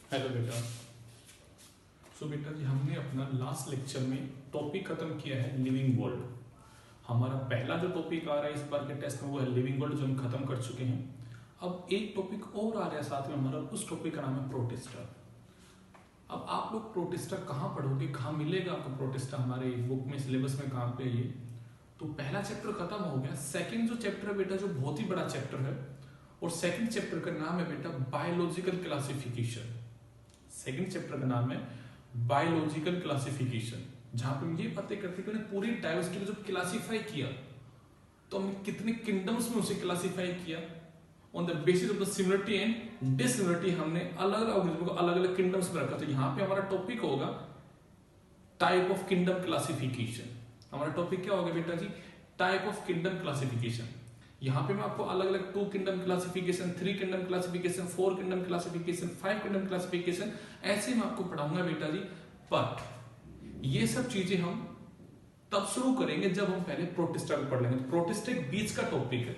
Hello बेटा। बेटा जी हमने अपना लास्ट लेक्चर में टॉपिक खत्म किया है लिविंग वर्ल्ड। हमारा पहला जो टॉपिक आ रहा है इस बार के टेस्ट में वो है लिविंग वर्ल्ड, जो हम खत्म कर चुके हैं। अब एक टॉपिक और आ रहा है साथ में हमारा, उस टॉपिक का नाम है प्रोटिस्टा। अब आप लोग प्रोटिस्टा कहाँ पढ़ोगे, कहाँ मिलेगा आपको प्रोटिस्टा, हमारे बुक में सिलेबस में कहाँ पे ये। तो पहला चैप्टर खत्म हो गया। सेकंड जो चैप्टर है बेटा, जो बहुत ही बड़ा चैप्टर है, और सेकंड चैप्टर का नाम है बेटा बायोलॉजिकल क्लासिफिकेशन। सेकंड चैप्टर का नाम है बायोलॉजिकल क्लासिफिकेशन, जहां पे हम ये बातें करते हैं कि पूरी डायवर्सिटी को जब क्लासिफाई किया तो हमने कितने किंगडम्स में उसे क्लासिफाई किया। On the basis of the similarity and dissimilarity हमने अलग अलग ऑर्गेनिज्म को अलग अलग किंगडम्स में रखा। तो यहाँ पे हमारा टॉपिक होगा टाइप ऑफ किंगडम क्लासिफिकेशन। हमारा टॉपिक क्या होगा बेटा जी, टाइप ऑफ किंगडम क्लासिफिकेशन। यहाँ पे मैं आपको अलग अलग 2 kingdom classification, 3 kingdom classification, 4 kingdom classification, 5 kingdom classification ऐसे मैं आपको पढ़ाऊंगा बेटा जी। बट ये सब चीजें हम तब शुरू करेंगे जब हम पहले प्रोटिस्टा को पढ़ लेंगे। तो प्रोटिस्टा एक बीच का टॉपिक है।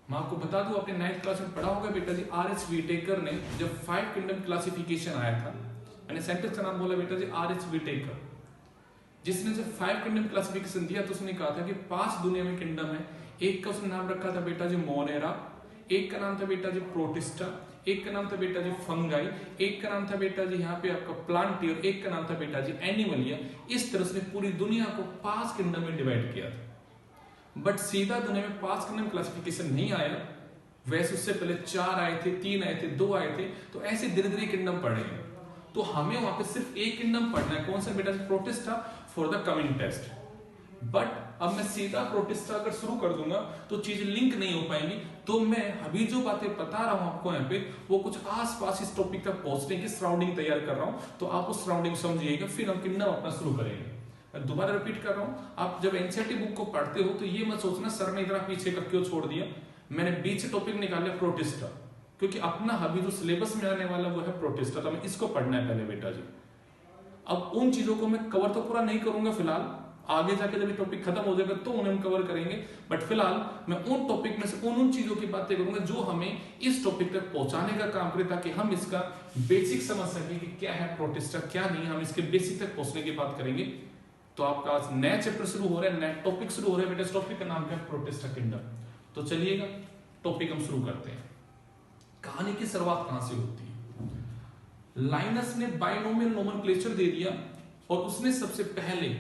मैं आपको बता दूं, अपने 9th क्लास में पढ़ा होगा बेटा जी। R.H. विटेकर ने जब 5 किंगडम क्लासिफिकेशन आया था, मैंने सेंटेंस का नाम बोला बेटा जी R.H. विटेकर, जिसने जब 5 किंगडम क्लासिफिकेशन दिया तो उसने कहा था कि 5 दुनिया में किंगडम है। एक का उसने नाम रखा था बेटा जी मोनेरा, एक का नाम था बेटा जी प्रोटिस्टा, एक का नाम था बेटा जी फंगाई, एक का नाम था बेटा जी यहाँ पे आपका प्लांटी, और एक का नाम था बेटा जी एनिमलिया। इस तरह से पूरी दुनिया को 5 किंगडम में डिवाइड किया था। बट सीधा दुनिया में 5 किंगडम क्लासिफिकेशन नहीं आया। वैसे उससे पहले 4 आए थे, 3 आए थे, 2 आए थे। तो ऐसे धीरे धीरे किंगडम पढ़े हैं। तो हमें वहां पे सिर्फ एक किंगडम पढ़ना है। कौन सा बेटा जी, protista, for the coming test. But अब मैं सीधा प्रोटिस्टा अगर शुरू कर दूंगा तो चीज लिंक नहीं हो पाएंगी। तो मैं अभी जो बातें बता रहा हूं आपको यहाँ पे, वो कुछ आसपास इस टॉपिक तक पहुंचने की सराउंडिंग तैयार कर रहा हूं। तो आप उस सराउंडिंग समझिएगा, फिर हम किंगडम अपना शुरू करेंगे। मैं दोबारा रिपीट कर रहा हूं, आप जब एनसीईआरटी बुक को पढ़ते हो तो ये मत सोचना सर ने इतना पीछे का क्यों छोड़ दिया। मैंने बीच से टॉपिक निकाला प्रोटिस्टा, क्योंकि अपना अभी जो सिलेबस में आने वाला वो है प्रोटिस्टा। तो हमें इसको पढ़ना है पहले बेटा जी। अब उन चीजों को मैं कवर तो पूरा नहीं करूंगा फिलहाल, आगे जाके जब टॉपिक खत्म हो जाएगा तो उन्हें हम कवर करेंगे। बट फिलहाल मैं उन टॉपिक में से उन चीजों की बातें करूंगा जो हमें इस टॉपिक तक पहुंचाने का काम करे, ताकि हम इसका बेसिक समझ सकें कि क्या है प्रोटिस्टा, क्या नहीं। हम इसके बेसिक तक पहुंचने की बात करेंगे। तो आपका आज नया चैप्टर शुरू हो रहा है, नया टॉपिक शुरू हो रहा है बेटा। इस टॉपिक का नाम क्या है, प्रोटिस्टा किंगडम। तो चलिएगा टॉपिक हम शुरू करते हैं। कहानी की शुरुआत कहां से होती है। लाइनस ने बाइनोमियल नोमेनक्लेचर दे दिया, और उसने सबसे पहले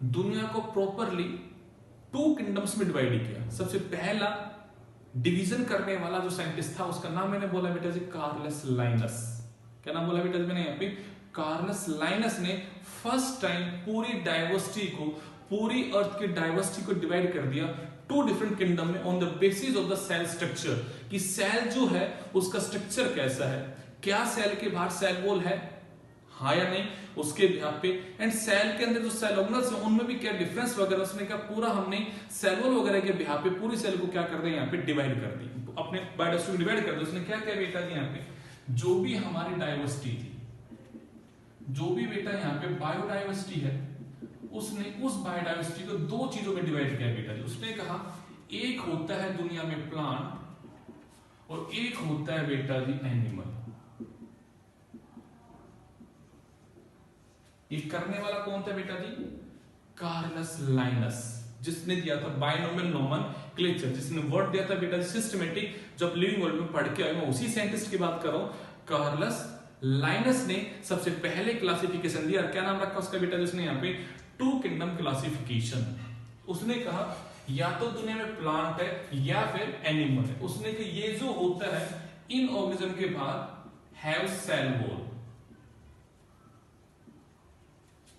दुनिया को प्रॉपरली 2 किंगडम्स में डिवाइड किया। सबसे पहला डिवीजन करने वाला जो साइंटिस्ट था, उसका नाम मैंने बोला बेटा जी कार्लस लाइनस। क्या नाम बोला बेटा जी मैंने यहाँ पे, कार्लस लाइनस ने फर्स्ट टाइम पूरी डाइवर्सिटी को, पूरी अर्थ की डाइवर्सिटी को डिवाइड कर दिया 2 डिफरेंट किंगडम में on the basis of the cell structure. कि सेल जो है उसका स्ट्रक्चर कैसा है, क्या सेल के बाहर सेल वॉल है, हाँ या नहीं, उसके यहाँ पे, एंड सेल के अंदर जो सेल ऑर्गेनल्स हैं उनमें भी क्या डिफरेंस वगैरह। उसने क्या पूरा हमने सेल वॉल वगैरह के यहाँ पे पूरी सेल को क्या कर दिया, यहाँ पे डिवाइड कर दी, अपने बायोडाइवर्सिटी को डिवाइड कर दिया। उसने क्या किया बेटा जी, यहाँ पे जो भी हमारी डाइवर्सिटी थी, जो भी बेटा यहाँ पे बायोडाइवर्सिटी है, उसने उस बायोडाइवर्सिटी को 2 चीजों में डिवाइड किया बेटा जी। उसने कहा एक होता है दुनिया में प्लांट, और एक होता है बेटा जी एनिमल। ये करने वाला कौन था बेटा जी, कार्लस लाइनस, जिसने दिया था बाइनोमियल नोमेनक्लेचर, जिसने वर्ड दिया था बेटा जी सिस्टमेटिक। जब लिविंग वर्ल्ड में पढ़ के आए, मैं उसी साइंटिस्ट की बात कर रहा हूं। कार्लस लाइनस ने सबसे पहले क्लासिफिकेशन दिया। क्या नाम रखा उसका बेटा, जिसने यहाँ पे 2 किंगडम क्लासिफिकेशन। उसने कहा या तो दुनिया में प्लांट है या फिर एनिमल है। उसने कहा ये जो होता है इन ऑर्गेनिज्म के बाद हैव सेल वॉल।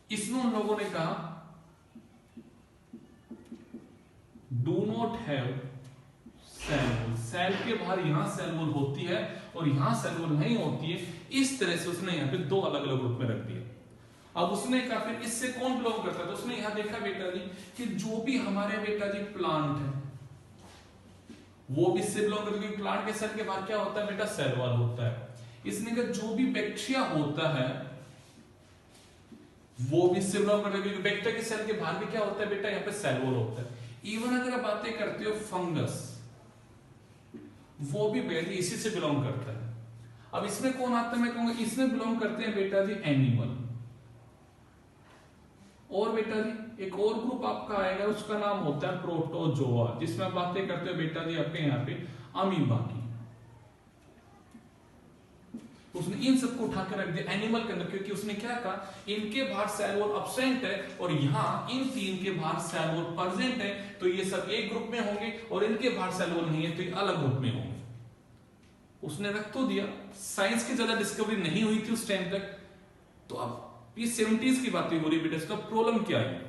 इसमें उन लोगों ने कहा do not have cell wall. Cell के बाहर यहां सेल वॉल होती है और यहां सेल वॉल नहीं होती है। इस तरह से उसने यहाँ पे 2 अलग अलग ग्रुप में रख दिया। अब उसने कहा फिर इससे कौन बिलोंग करता है। तो उसने यहां देखा बेटा जी कि जो भी हमारे बेटा जी प्लांट है वो भी इससे बिलोंग करता है, क्योंकि प्लांट के सेल के बाहर क्या होता है बेटा, सेल वॉल होता है। इसने कहा जो भी बैक्टीरिया होता है वो भी इससे बिलोंग करता है, क्योंकि बैक्टीरिया के सेल के बाहर भी क्या होता है बेटा, यहाँ पे सेल वॉल होता है। इवन अगर आप बातें करते हो फंगस, वो भी इसी से बिलोंग करता है। अब इसमें कौन आता है, मैं कहूंगा इसमें बिलोंग करते हैं बेटा जी एनिमल। और बेटा जी एक और ग्रुप आपका आएगा, उसका नाम होता है प्रोटोजोआ, जिसमें आप बातें करते हो बेटा जी आपके यहाँ पे अमीबा की। उसने इन सबको उठा कर रख दिया एनिमल के अंदर, क्योंकि उसने क्या कहा, इनके बाहर सेल वॉल अब्सेंट है और यहाँ इन तीन के बाहर सेल वॉल प्रेजेंट है, तो ये सब एक ग्रुप में होंगे, और इनके बाहर सेल वॉल नहीं है तो ये अलग ग्रुप में होंगे। उसने रख तो दिया, साइंस की ज्यादा डिस्कवरी नहीं हुई थी उस टाइम तक। तो अब ये 70s की बातें हो रही बेटा, इसका प्रॉब्लम क्या है,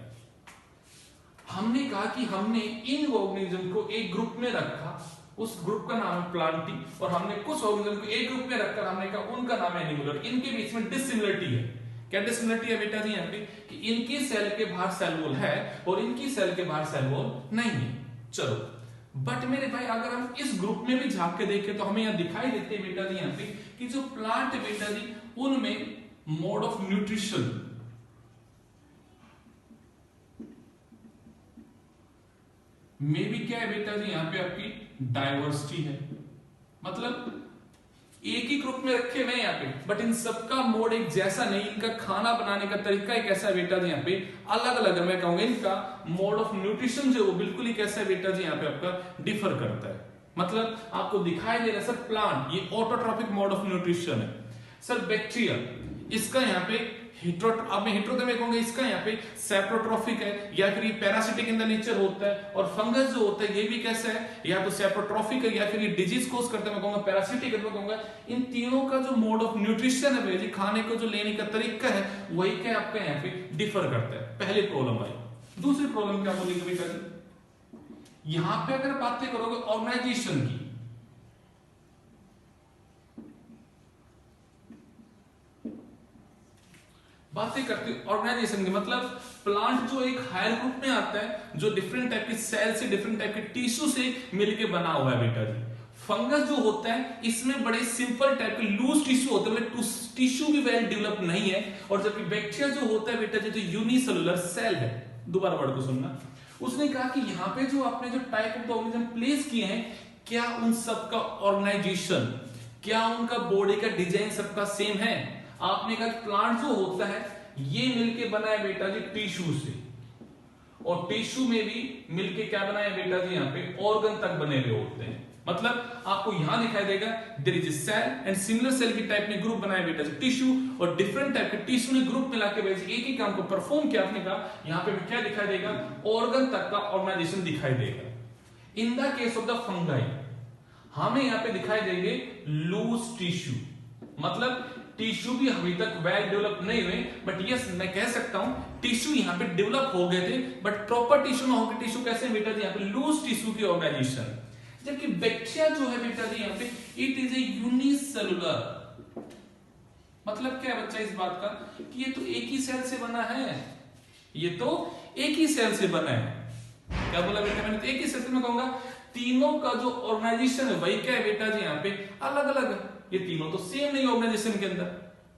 हमने कहा कि हमने इन ऑर्गेनिज्म को एक ग्रुप में रखा, उस ग्रुप का नाम है प्लांटी, और हमने कुछ ऑर्गेनिज्म को एक ग्रुप में रखकर हमने कहा उनका नाम है एनिमल, और इनके बीच में डिसिमिलरिटी है। क्या डिसिमिलरिटी है बेटा जी यहाँ पे, कि इनकी सेल के बाहर सेल वॉल है और इनकी सेल के बाहर सेल वॉल नहीं है। चलो, बट मेरे भाई अगर हम इस ग्रुप में भी झांक के देखें तो हमें यहाँ दिखाई देते हैं बेटा जी यहाँ पे कि जो प्लांट है बेटा जी, उनमें मोड ऑफ न्यूट्रिशन में भी क्या है बेटा जी, यहाँ पे आपकी डाइवर्सिटी है। मतलब एक ही ग्रुप में रखे हुए यहाँ पे, बट इन सबका मोड एक जैसा नहीं, इनका खाना बनाने का तरीका एक ऐसा है बेटा जी यहाँ पे अलग अलग है। मैं कहूंगा इनका मोड ऑफ न्यूट्रिशन जो वो बिल्कुल ही कैसा है बेटा जी यहाँ पे आपका डिफर करता है। मतलब आपको दिखाई दे रहा है सर प्लांट ये ऑटोट्रॉफिक मोड ऑफ न्यूट्रिशन है, सर बैक्टीरिया इसका यहाँ पे हिट्रोथर्म कहूंगा, इसका यहाँ पे सेप्रोट्रॉफिक है या फिर ये पैरासिटिक इन द नेचर होता है, और फंगस जो होता है ये भी कैसा है, या तो सेप्रोट्रॉफिक है या फिर ये डिजीज कोज करता है, मैं कहूंगा पैरासिटिक है। मैं कहूंगा इन तीनों का जो मोड ऑफ न्यूट्रिशन है बेटा जी, खाने को जो लेने का तरीका है, वही क्या आपका यहाँ पे डिफर करता है। पहले प्रॉब्लम आई। दूसरी प्रॉब्लम क्या बोलेंगे बेटा जी, यहां पे अगर बातें करोगे ऑर्गेनाइजेशन की, बातें करते हैं ऑर्गेनाइजेशन की, मतलब प्लांट जो एक हायर ग्रुप में आता है, जो डिफरेंट टाइप के सेल से डिफरेंट टाइप के टिश्यू से मिलके बना हुआ है बेटा जी। फंगस जो होता है इसमें बड़े सिंपल टाइप के लूज टिश्यू होते हैं, मतलब टिश्यू भी वेल डेवलप नहीं है। और जबकि बैक्टीरिया जो होता है बेटा जी तो यूनिसेलुलर सेल है। दोबारा वर्ड को सुनना, उसने कहा कि यहाँ पे जो आपने जो टाइप ऑफ ऑर्गेनिज्म प्लेस किए हैं, क्या उन सबका ऑर्गेनाइजेशन, क्या उनका बॉडी का डिजाइन सबका सेम है। आपने कहा प्लांट जो होता है ये मिलके बना है बेटा जी टिश्यू से, और टिश्यू में भी मिलके क्या बना है बेटा जी यहाँ पे ऑर्गन तक बने हुए होते हैं। मतलब आपको यहां दिखाई देगा there is a cell and similar cell की टाइप में ग्रुप बनाया बेटा जी टिश्यू, और डिफरेंट टाइप के टिश्यू ने ग्रुप मिला के बेटा एक ही काम को परफॉर्म किया। आपने कहा यहाँ पे क्या दिखाई देगा, ऑर्गन तक का ऑर्गेनाइजेशन दिखाई देगा। इन the case of the fungi हमें यहाँ पे दिखाई देंगे लूज टिश्यू, मतलब टिश्यू भी अभी तक वेल डेवलप नहीं हुए, बट यस मैं कह सकता हूं टिश्यू यहाँ पे डेवलप हो गए थे, बट प्रॉपर टिश्यू ना होकर टिश्यू कैसे बेटा जी यहाँ पे लूज टिश्यू की ऑर्गेनाइजेशन। जबकि बैक्टीरिया जो है बेटा जी यहाँ पे इट इज ए यूनिसेलुलर, मतलब क्या है बच्चा इस बात का कि ये तो एक ही सेल से बना है, ये तो एक ही सेल से बना है। क्या बोला बेटा मैंने, तो एक ही सेल से। मैं कहूंगा तीनों का जो ऑर्गेनाइजेशन है वही क्या है बेटा जी यहाँ पे अलग अलग है। ये तीनों तो सेम नहीं ऑर्गेनाइजेशन के अंदर,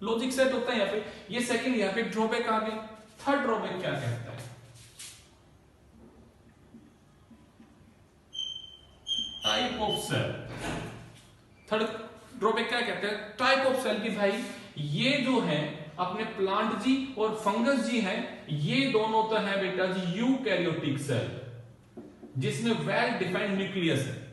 लॉजिक सेट होता है यहाँ पे। ये सेकंड यहाँ पे ड्रॉबैक आ गया। थर्ड ड्रॉबैक क्या कहता है, type of cell. Third drawback क्या कहते हैं, टाइप ऑफ सेल की भाई ये जो है अपने प्लांट जी और फंगस जी हैं, ये दोनों तो है बेटा जी यूकैरियोटिक सेल जिसमें वेल डिफाइंड न्यूक्लियस है।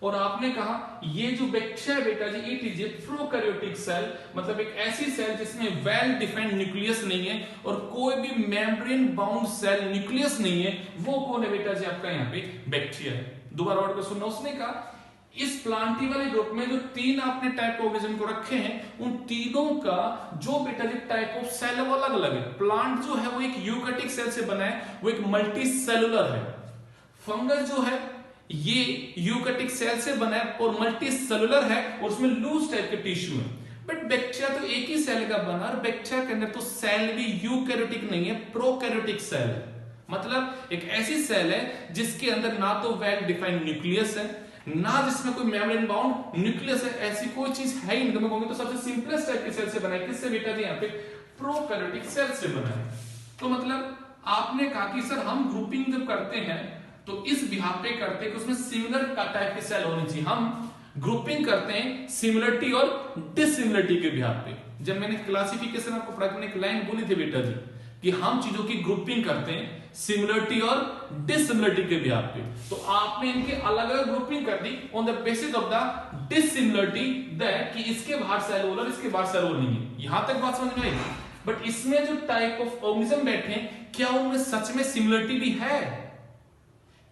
और आपने कहा ये जो बैक्टीरिया है बेटा जी it is a prokaryotic cell, मतलब एक ऐसी सेल जिसमें वेल डिफाइंड न्यूक्लियस नहीं है और कोई भी मेम्ब्रेन बाउंड सेल न्यूक्लियस नहीं है। वो कौन है बेटा जी आपका यहाँ पे बैक्टीरिया है। दोबारा वर्ड को सुनना, उसने कहा इस प्लांटी वाले ग्रुप में जो तीन आपने टाइप ऑर्गेनिज्म को रखे हैं उन तीनों का जो बेटा जी टाइप ऑफ सेल है वो अलग अलग है। प्लांट जो है वो एक यूकैरियोटिक सेल से बना है, वो एक मल्टी सेलुलर है। फंगस जो है ये यूकैरियोटिक सेल से बना है और मल्टी सेलुलर है और उसमें लूज टाइप के टिश्यू है। बट बैक्टीरिया तो एक ही सेल का बना और बैक्टीरिया के अंदर तो सेल भी यूकैरियोटिक नहीं है, प्रोकैरियोटिक सेल है। मतलब एक ऐसी सेल है जिसके अंदर ना तो वेल डिफाइंड न्यूक्लियस है ना जिसमें कोई मेम्ब्रेन बाउंड न्यूक्लियस है, ऐसी कोई चीज है ही नहीं। तो सबसे सिंपलेस्ट टाइप के सेल से बना है। किससे बेटा जी यहाँ पे प्रोकैरियोटिक सेल से बना है। तो मतलब आपने कहा कि सर हम ग्रुपिंग जब करते हैं तो इस बिहाफ पे करते हैं कि उसमें सिमिलर टाइप की सेल होनी चाहिए। हम ग्रुपिंग करते हैं सिमिलरिटी और डिसिमिलरिटी के बिहार पे। जब मैंने क्लासिफिकेशन आपको पढ़ा, मैंने एक लाइन बोली थी बेटा जी कि हम चीजों की ग्रुपिंग करते हैं सिमिलरिटी और डिसिमिलरिटी के बिहार पे। तो आपने इनके अलग अलग ग्रुपिंग कर दी on the basis of the dissimilarity, that कि इसके बाहर सेल वॉल और इसके बाहर सेल वॉल नहीं है। यहां तक बात समझ में आई। बट इसमें जो टाइप ऑफ ऑर्गेनिज्म बैठे हैं, क्या उनमें सच में सिमिलरिटी भी है?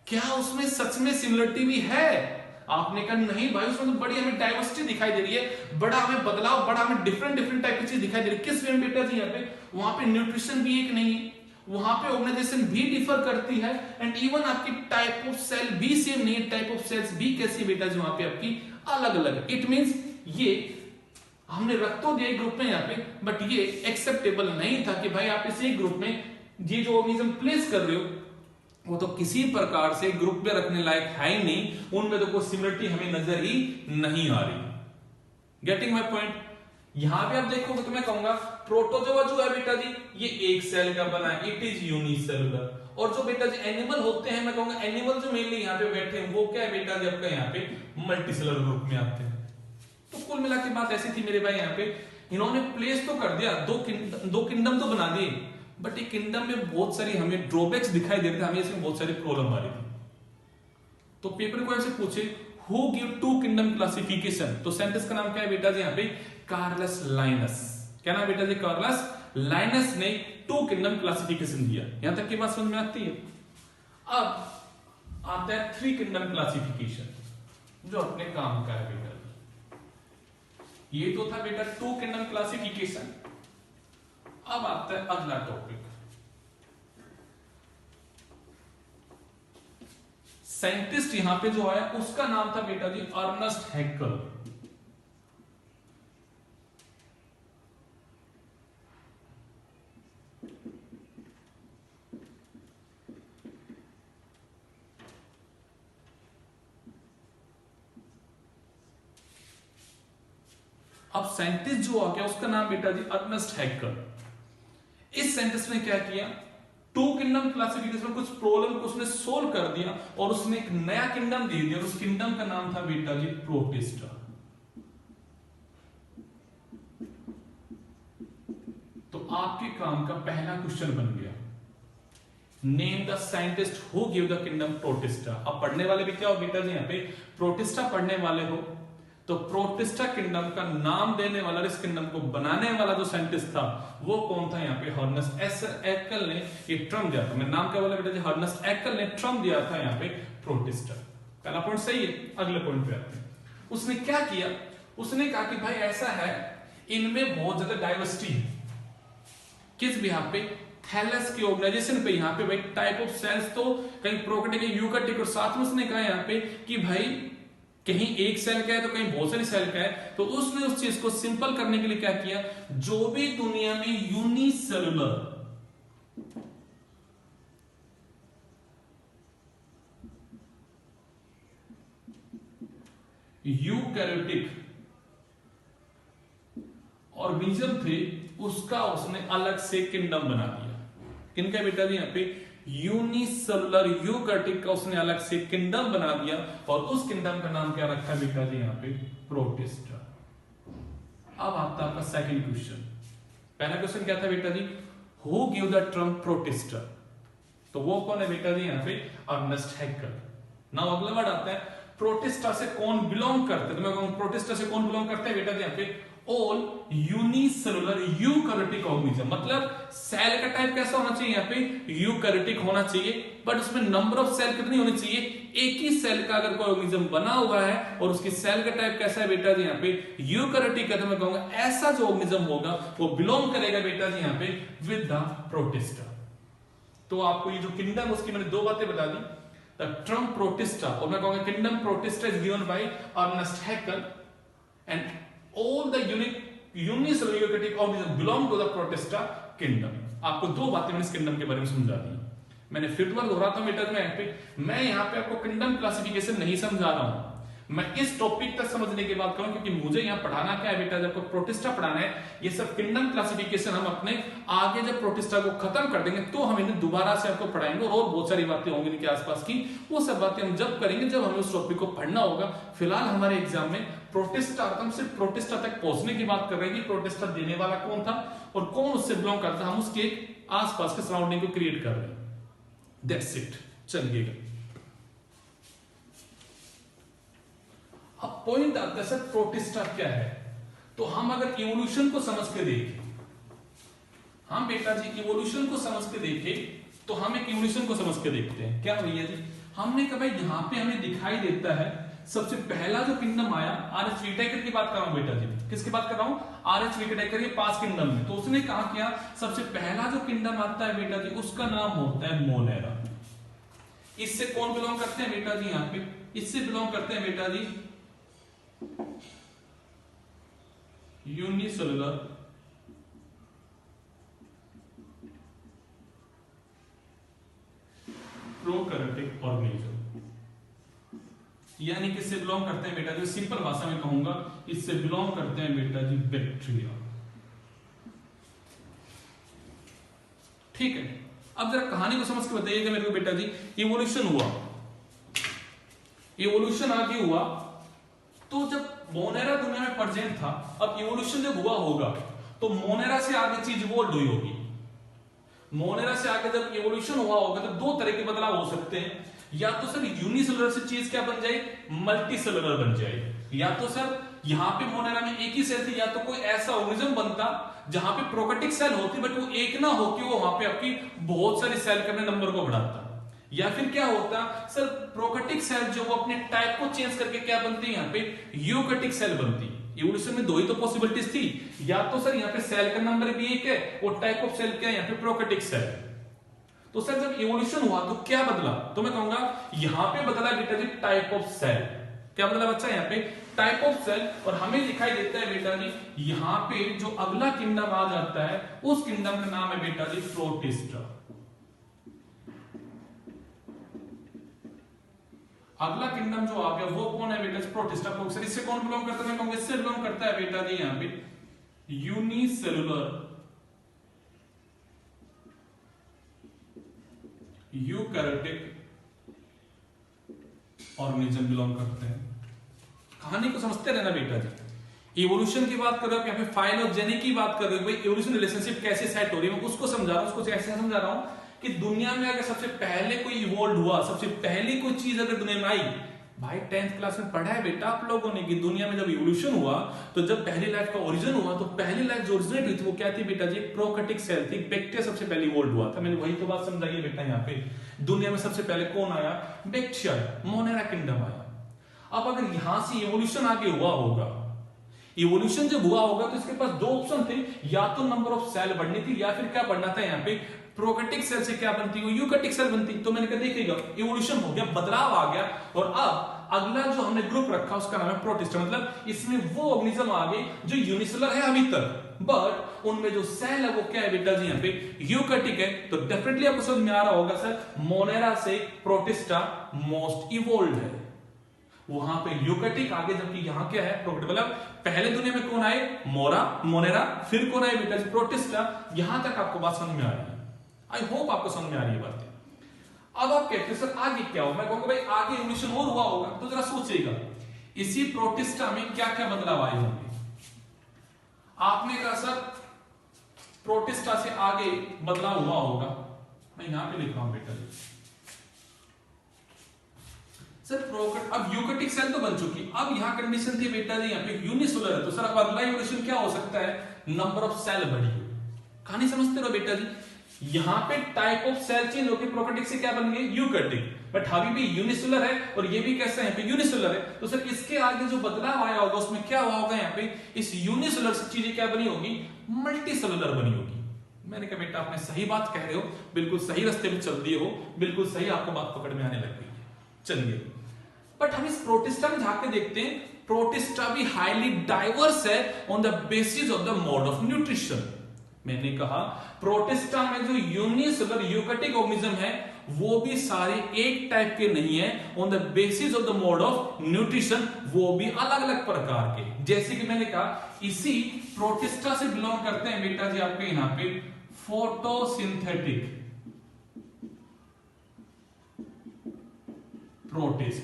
क्या उसमें सच में सिमिलरिटी भी है? आपने कहा नहीं भाई, उसमें तो बड़ी हमें डाइवर्सिटी दिखाई दे रही है, बड़ा हमें बदलाव, बड़ा हमें डिफरेंट डिफरेंट टाइप की चीज दिखाई दे रही है। किस वे में बेटा जी? यहाँ पे वहां पे न्यूट्रिशन भी एक नहीं है, वहां पे ऑर्गेनाइजेशन भी डिफर करती है, एंड इवन आपकी टाइप ऑफ सेल भी सेम नहीं है, टाइप ऑफ सेल्स भी कैसी बेटा जी वहां पे आपकी अलग अलग है। इट मींस ये हमने रख तो दिया ग्रुप में यहाँ पे, बट ये एक्सेप्टेबल नहीं था कि भाई आप इसी ग्रुप में ये जो ऑर्गेनिज्म प्लेस कर रहे हो वो तो किसी प्रकार से ग्रुप में रखने लायक है ही नहीं, उनमें तो कोई सिमिलरिटी हमें नजर ही नहीं आ रही। Getting my point? यहां पे आप देखोगे तो मैं कहूंगा प्रोटोजोआ जो है बेटा जी ये एक सेल का बना है, इट इज यूनिसेलुलर। और जो बेटा जी एनिमल होते हैं, मैं कहूंगा एनिमल जो मेनली यहाँ पे बैठे हैं वो क्या है बेटा जी आपका यहाँ पे मल्टीसेलुलर ग्रुप में आते हैं। तो कुल मिला के बात ऐसी थी मेरे भाई, यहाँ पे इन्होंने प्लेस तो कर दिया, दो किंगडम तो बना दिए, बट ये किंगडम में बहुत सारी हमें ड्रॉबैक्स दिखाई दे रहे थे, हमें इसमें बहुत सारी प्रॉब्लम आ रही थी। तो पेपर को ऐसे पूछे who give two kingdom classification, तो साइंटिस्ट का नाम क्या है बेटा जी यहाँ पे? Carolus Linnaeus. क्या नाम बेटा जी? कार्लस लाइनस ने टू किंगडम क्लासिफिकेशन दिया। यहां तक की बात समझ में आती है। अब आता है थ्री किंगडम क्लासिफिकेशन जो अपने काम का है बेटा। ये तो था बेटा टू किंगडम क्लासिफिकेशन। अब आता है अगला टॉपिक, साइंटिस्ट यहां पे जो आया उसका नाम था बेटा जी अर्नेस्ट हैक्ल। अब साइंटिस्ट जो आ गया उसका नाम बेटा जी अर्नेस्ट हैक्ल। इस साइंटिस्ट ने क्या किया? टू किंगडम क्लासिफिकेशन में कुछ प्रॉब्लम को उसने सोल्व कर दिया और उसने एक नया किंगडम दे दिया, और उस किंगडम का नाम था बेटा जी प्रोटिस्टा। तो आपके काम का पहला क्वेश्चन बन गया, name the scientist who give the kingdom protista. अब पढ़ने वाले भी क्या हो बेटा जी? यहाँ पे प्रोटिस्टा पढ़ने वाले हो, तो प्रोटिस्टा किंगडम का नाम देने वाला, इस किंगडम को बनाने वाला जो साइंटिस्ट था वो कौन था? यहाँ पे अर्नेस्ट हैक्ल ने ये टर्म दिया था। मैं नाम क्या बोला बेटा जी? अर्नेस्ट हैक्ल ने टर्म दिया था यहाँ पे प्रोटिस्टा। पहला पॉइंट सही है। अगले पॉइंट पे आते हैं। उसने क्या किया? उसने कहा कि भाई ऐसा है, इनमें बहुत ज्यादा डाइवर्सिटी है। किस भी यहाँ पे? थैलस की ऑर्गेनाइजेशन पे। यहाँ पे भाई टाइप ऑफ सेल्स तो कहीं प्रोकैरियोटिक, यूकैरियोटिक, और साथ में उसने कहा यहाँ पे कि भाई कहीं एक सेल का है तो कहीं बहुत सारी सेल का है। तो उसने उस चीज को सिंपल करने के लिए क्या किया? जो भी दुनिया में यूनिसेलुलर यूकैरियोटिक ऑर्गेनिज्म थे उसका उसने अलग से किंगडम बना दिया। किनका बेटा जी? यहाँ पे यूनिसेलुलर यूकैरियोटिक का उसने अलग से किंगडम बना दिया, और उस किंगडम का नाम क्या रखा बेटा जी? यहाँ पे प्रोटिस्टा। अब आता है आपका सेकंड क्वेश्चन। पहला क्वेश्चन क्या था बेटा जी? Who give the term protista. तो वो कौन है बेटा जी? यहाँ पे अर्नेस्ट हैक्ल। नाउ अगला वर्ड आता है प्रोटिस्टा से कौन बिलोंग करते हैं? तो मैं कहूंगा प्रोटिस्टा से कौन बिलोंग करते हैं बेटा जी? यहाँ पे ऑल यूनिसेलुलर यूकैरियोटिक ऑर्गेनिज्म। मतलब सेल का टाइप कैसा होना चाहिए? यहाँ पे यूकैरियोटिक होना चाहिए, बट उसमें नंबर ऑफ सेल कितनी होनी चाहिए? एक ही सेल का अगर कोई ऑर्गेनिज्म बना हुआ है और उसकी सेल का टाइप कैसा है बेटा जी? यहाँ पे यूकैरियोटिक है, तो मैं कहूंगा ऐसा जो ऑर्गेनिज्म होगा वो बिलोंग करेगा बेटा जी यहाँ पे विद द प्रोटिस्टा। तो आपको ये जो किंगडम उसकी मैंने दो बातें बता दी, द टर्म प्रोटिस्टा, और मैं कहूंगा kingdom protista is given by Ernst Haeckel, and all the unicellular eukaryotic organisms belong to the protista kingdom। आपको दो बातें मैंने इस किंगडम के बारे में समझा दी। मैंने फिर दोबारा दोहराता हूं बेटा, मैं यहाँ पे आपको किंगडम क्लासिफिकेशन नहीं समझा रहा हूं, मैं इस टॉपिक तक समझने के बाद कहूं, क्योंकि मुझे यहाँ पढ़ाना क्या है बेटा, जब प्रोटिस्टा पढ़ाना है, ये सब किंगडम क्लासिफिकेशन हम अपने आगे जब प्रोटिस्टा को खत्म कर देंगे तो हम इन्हें दोबारा से आपको पढ़ाएंगे, और बहुत सारी बातें होंगी इनके आसपास की, वो सब बातें हम जब करेंगे जब हमें उस टॉपिक को पढ़ना होगा। फिलहाल हमारे एग्जाम में प्रोटिस्टा, हम सिर्फ प्रोटिस्टा तक पहुंचने की बात कर रहे हैं कि प्रोटिस्टा देने वाला कौन था और कौन उससे बिलोंग करता, हम उसके आसपास के सराउंडिंग को क्रिएट कर रहे हैं। That's it. चलिएगा, अब पॉइंट आता है सर प्रोटिस्टा क्या है। तो हम अगर इवोल्यूशन को समझ के देखें, हम बेटा जी इवोल्यूशन को समझ के देखें, तो हम एक इवोल्यूशन को समझ के देखते हैं। क्या भैया जी, हमने कहा भाई यहां पे हमें दिखाई देता है सबसे पहला जो किंगडम आया, आर.एच. व्हिटेकर की बात कर रहा हूं बेटा जी, किसकी बात कर रहा हूं, आर.एच. व्हिटेकर के 5 किंगडम में। तो उसने कहा क्या, सबसे पहला जो किंगडम आता है बेटा जी उसका नाम होता है मोनेरा। इससे कौन बिलोंग करते हैं बेटा जी, यहां पे इससे बिलोंग करते हैं बेटा जी यूनिसेलुलर प्रोकैरियोटिक ऑर्गेनिज्म, यानी किससे बिलोंग करते हैं बेटा जी, सिंपल भाषा में कहूंगा इससे बिलोंग करते हैं बेटा जी बैक्टीरिया। ठीक है, अब जरा कहानी को समझ के बताइएगा मेरे को बेटा जी। इवोल्यूशन हुआ, इवोल्यूशन आगे हुआ, तो जब मोनेरा दुनिया में प्रेजेंट था, अब इवोल्यूशन जब हुआ होगा तो मोनेरा से आगे चीज इवॉल्व हुई होगी। मोनेरा से आगे जब इवोल्यूशन हुआ होगा तो दो तरह के बदलाव हो सकते हैं, या तो सर यूनिसेलुलर से चीज क्या बन जाए, मल्टी सेलुलर बन जाए, या तो सर यहां पे मोनेरा में एक ही सेल थी, या तो कोई ऐसा ऑर्गेनिज्म बनता जहां पे प्रोकैरियोटिक सेल होती बट वो एक ना हो कि वो वहां पे आपकी बहुत सारी सेल करने नंबर को बढ़ाता, या फिर क्या होता सर प्रोकैरियोटिक सेल जो वो अपने टाइप को चेंज करके क्या बनती है, यहाँ पे यूकैरियोटिक सेल बनती। इवोल्यूशन में दो ही तो पॉसिबिलिटीज थी, या तो सर यहाँ पे सेल का नंबर भी एक है और टाइप ऑफ सेल क्या है, यहाँ पे प्रोकैरियोटिक सेल। तो सर जब इवोल्यूशन हुआ तो क्या बदला, तो मैं कहूंगा यहां पे बदला बेटा जी टाइप ऑफ सेल। क्या बदला बच्चा, यहाँ पे टाइप ऑफ सेल, और हमें दिखाई देता है बेटा जी यहां पे जो अगला किंगडम आ जाता है उस किंगडम का नाम है बेटा जी प्रोटिस्टा। अगला किंगडम जो आ गया वो कौन है बेटा, प्रोटिस्टा। सर इससे कौन बिलोंग करता है, मैं कहूंगा इससे बिलोंग करता है बेटा जी यहाँ पे यूनिसेलुलर यूकैरियोटिक ऑर्गेनिज्म बिलोंग करते हैं। कहानी को समझते रहना बेटा जी। इवोल्यूशन की बात कर रहे हो, यहाँ पे फाइलोजेनी की बात कर रहे हो, भाई इवोल्यूशन रिलेशनशिप कैसे सेट हो रही है, मैं उसको समझा रहा हूं। उसको कैसे समझा रहा हूं कि दुनिया में अगर सबसे पहले कोई इवॉल्व हुआ, सबसे पहली कोई चीज अगर दुनिया में आई, भाई 10th क्लास में पढ़ा है बेटा आप लोगों ने कि दुनिया में जब इवोल्यूशन हुआ तो जब पहली लाइफ का ओरिजिन हुआ तो पहली लाइफ जो ओरिजिनेट हुई थी वो क्या थी बेटा जी, प्रोकैरियोटिक सेल थी। बैक्टीरिया सबसे पहले इवॉल्व हुआ था, मैंने वही तो बात समझाई है बेटा। यहाँ पे दुनिया में सबसे पहले कौन आया, बैक्टीरिया, मोनेरा किंगडम आया। अब अगर यहां से इवोल्यूशन आगे हुआ होगा, इवोल्यूशन जब हुआ होगा तो इसके पास दो ऑप्शन थे, या तो नंबर ऑफ सेल बढ़नी थी या फिर क्या बढ़ना था, यहाँ पे प्रोकैरियोटिक सेल से क्या बनती है, यूकैरियोटिक सेल बनती। तो मैंने कहा देखिएगा इवोल्यूशन हो गया, बदलाव आ गया, और अब अगला जो हमने ग्रुप रखा उसका नाम है प्रोटिस्टा। मतलब इसमें वो ऑर्गेनिज्म आ गए जो यूनिसेलुलर है अभी तक, बट उनमें जो सेल है वो क्या है बेटा जी, यहाँ पे यूकैरियोटिक है। तो डेफिनेटली आपको समझ में आ रहा होगा सर, मोनेरा से प्रोटिस्टा मोस्ट इवोल्व है। वहां पे यूकैरियोटिक आगे, जबकि यहां क्या है प्रोकैरियोटिक। मतलब पहले दुनिया में कौन आए, मोनेरा, फिर कौन आए बेटा जी, प्रोटिस्टा। यहां तक आपको बात समझ में आ रही है, आई होप आपको समझ में आ रही है बातें। अब आप कहते हैं सर आगे क्या हो, मैं कहूंगा भाई आगे इवोल्यूशन और हुआ होगा, तो जरा सोचिएगा इसी प्रोटिस्टा में क्या क्या बदलाव आए होंगे। आपने कहा सर प्रोटिस्टा से आगे बदलाव हुआ होगा, मैं यहां पे लिख रहा हूं बेटा जी सर अब यूकैरियोटिक सेल तो बन चुकी, अब यहां कंडीशन थी बेटा जी यहाँ पे यूनिसेलुलर है, तो सर अब अगला इवोल्यूशन क्या हो सकता है, नंबर ऑफ सेल बढ़ी। कहानी समझते रहो बेटा जी, यहां पे टाइप ऑफ सेल चेंज होकर प्रोकैरियोटिक से क्या बन गए, यूकैरियोटिक, बट अभी भी यूनिसेलुलर है और ये भी कैसा है, यहाँ पे यूनिसेलुलर है। तो सर इसके आगे जो बदलाव आया होगा उसमें क्या हुआ होगा, यहाँ पे इस यूनिसेलुलर से चीजें क्या बनी होगी, मल्टी सेलुलर बनी होगी। मैंने कहा बेटा आपने सही बात कह रहे हो, बिल्कुल सही रास्ते पे चल दिए हो, बिल्कुल सही आपको बात पकड़ में आने लग गई है। चलिए, बट हम इस प्रोटिस्टा में झांक के देखते हैं, प्रोटिस्टा भी हाईली डाइवर्स है on the basis of the mode of nutrition. मैंने कहा प्रोटिस्टा में जो यूनिसेलुलर यूकैरियोटिक ऑर्गेनिज्म है वो भी सारे एक टाइप के नहीं है, on the basis of the mode of nutrition वो भी अलग अलग प्रकार के। जैसे कि मैंने कहा इसी प्रोटिस्टा से बिलोंग करते हैं बेटा जी आपके यहां पे फोटोसिंथेटिक प्रोटिस्ट।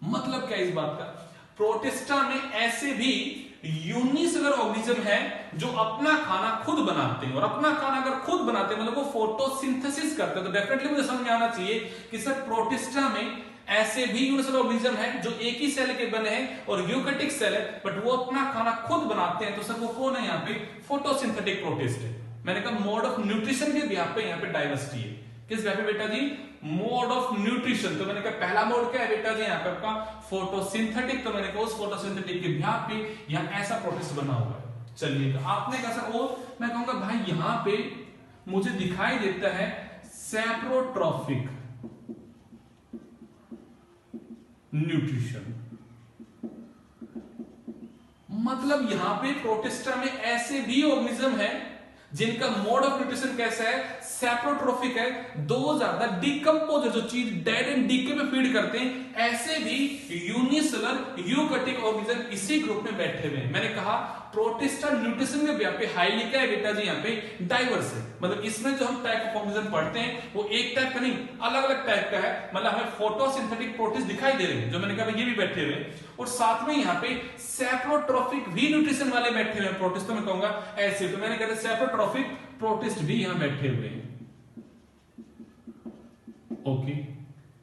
मतलब क्या इस बात का, प्रोटिस्टा में ऐसे भी यूनिसेलुलर ऑर्गेनिज्म है जो अपना खाना खुद बनाते हैं, और अपना खाना अगर खुद बनाते हैं मतलब वो फोटोसिंथेसिस करते हैं, तो डेफिनेटली मुझे समझ में आना चाहिए कि सर प्रोटिस्टा में ऐसे भी यूनिसेलुलर ऑर्गेनिज्म है जो एक ही सेल के बने हैं और यूकैरियोटिक सेल है, बट वो अपना खाना खुद बनाते हैं, तो सर वो कौन है यहाँ पे, फोटोसिंथेटिक प्रोटिस्ट है। मैंने कहा मोड ऑफ न्यूट्रिशन के भी यहाँ पे डाइवर्सिटी है। किस पे बेटा जी, मोड ऑफ न्यूट्रिशन। तो मैंने कहा पहला मोड क्या है बेटा जी यहाँ पे आपका फोटोसिंथेटिक, तो मैंने कहा उस फोटोसिंथेटिक के ब्याह पे यहाँ ऐसा प्रोटिस्ट बना हुआ है। चलिए तो आपने कहा सर वो, मैं कहूंगा भाई यहाँ पे मुझे दिखाई देता है सैप्रोट्रॉफिक न्यूट्रिशन। मतलब यहां पे प्रोटिस्टा में ऐसे भी ऑर्गेनिज्म है जिनका मोड ऑफ न्यूट्रिशन कैसा है, सैप्रोट्रोफिक है। दो ज्यादा डिकम्पोज जो चीज डेड एंड डीके पे फीड करते हैं, ऐसे भी यूनिसेलुलर यूकैरियोटिक ऑर्गेनिज्म इसी ग्रुप में बैठे हुए हैं। मैंने कहा प्रोटिस्टा न्यूट्रिशन में भी यहाँ पे हाईली क्या है बेटा जी, यहाँ पे डाइवर्स है। मतलब इसमें जो हम टाइप ऑफ ऑर्गेनिज्म पढ़ते हैं वो एक टाइप का नहीं, अलग अलग टाइप का है। मतलब हमें फोटोसिंथेटिक प्रोटिस्ट दिखाई दे रहे हैं जो मैंने कहा ये भी बैठे हुए, और साथ में यहाँ पे सैप्रोट्रोफिक भी न्यूट्रिशन वाले बैठे हुए हैं प्रोटिस्ट, तो मैं कहूंगा ऐसे। तो मैंने कहा सैप्रोट्रोफिक प्रोटिस्ट भी यहां बैठे हुए हैं। ओके,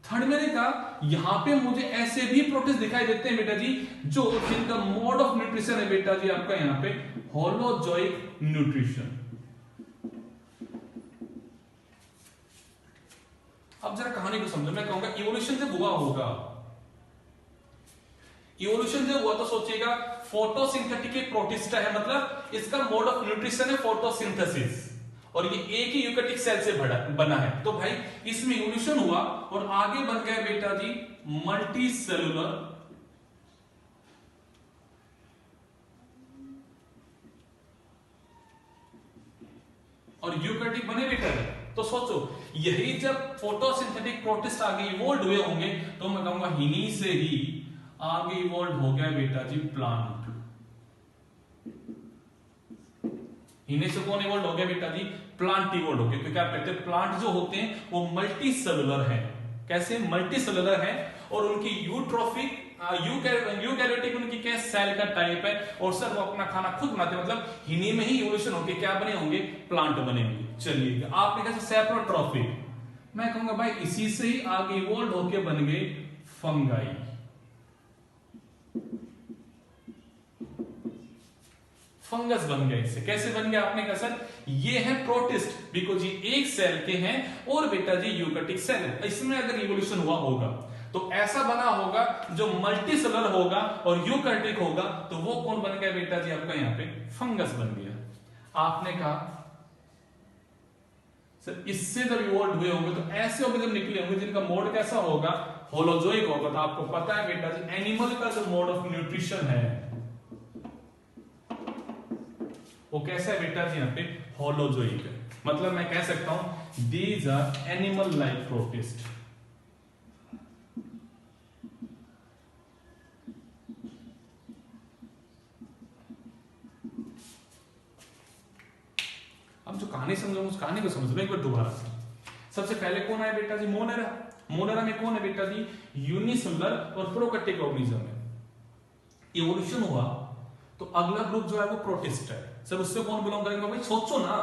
थर्ड मैंने कहा यहां पे मुझे ऐसे भी प्रोटिस्ट दिखाई देते हैं बेटा जी जो जिनका मोड ऑफ न्यूट्रिशन है बेटा जी आपका यहां पे होलोजोइक न्यूट्रिशन। अब जरा कहानी को समझो। मैं कहूंगा इवोल्यूशन जब हुआ होगा, इवोल्यूशन जब हुआ तो सोचिएगा फोटोसिंथेटिक प्रोटिस्टा है, मतलब इसका मोड ऑफ न्यूट्रिशन है फोटोसिंथेसिस, और ये एक ही यूकैरियोटिक सेल से बना है। तो भाई इसमें इवोल्यूशन हुआ और आगे बन गया बेटा जी मल्टी सेलुलर और यूकैरियोटिक बने बेटा। तो सोचो यही जब फोटोसिंथेटिक प्रोटिस्ट आगे इवोल्व हुए होंगे तो मैं कहूंगा इन्हीं से ही आगे इवोल्व हो गया बेटा जी प्लांट। इन्हीं से कौन इवोल्व हो गया बेटा जी, प्लांट इवोल्व हो गया। क्योंकि आप कहते हैं प्लांट जो होते हैं वो मल्टी सेलुलर है। कैसे मल्टी सेलुलर है, और उनकी यूट्रोफिक यूकैरियोटिक उनकी क्या सेल का टाइप है, और सर वो अपना खाना खुद बनाते हैं। मतलब इन्हीं में ही इवोल्यूशन होके क्या बने होंगे, प्लांट बने होंगे। चलिए आपने कहा सैप्रोट्रोफिक, मैं कहूंगा भाई इसी से ही आगे इवोल्व होके बन गए फंगाई। फंगस बन गए। इससे कैसे बन गया, आपने कहा सर ये है प्रोटिस्ट, बिकॉज ये एक सेल के हैं और बेटा जी यूकैरियोटिक सेल है। इसमें अगर इवोल्यूशन हुआ होगा तो ऐसा बना होगा जो मल्टी सेलुलर होगा और यूकैरियोटिक होगा, तो वो कौन बन गया बेटा जी आपका यहाँ पे फंगस बन गया। आपने कहा सर इससे जब इवॉल्व हुए होंगे तो ऐसे ऑर्गेनिज्म निकले होंगे जिनका मोड कैसा होगा, होलोजोइक होगा। तो आपको पता है बेटा जी एनिमल का जो मोड ऑफ न्यूट्रिशन है वो कैसा है बेटा जी यहाँ पे होलोजोइक है। मतलब मैं कह सकता हूं these are animal like protist. अब जो कहानी समझो उस कहानी को समझ लो एक बार दोबारा से। सबसे पहले कौन है बेटा जी, मोनेरा। मोनेरा में कौन है बेटा जी, यूनिसेलुलर और प्रोकैरियोटिक ऑर्गेनिज्म है। इवोल्यूशन हुआ तो अगला ग्रुप जो है वो प्रोटिस्ट है। सर उससे कौन बिलोंग करेगा भाई, सोचो ना,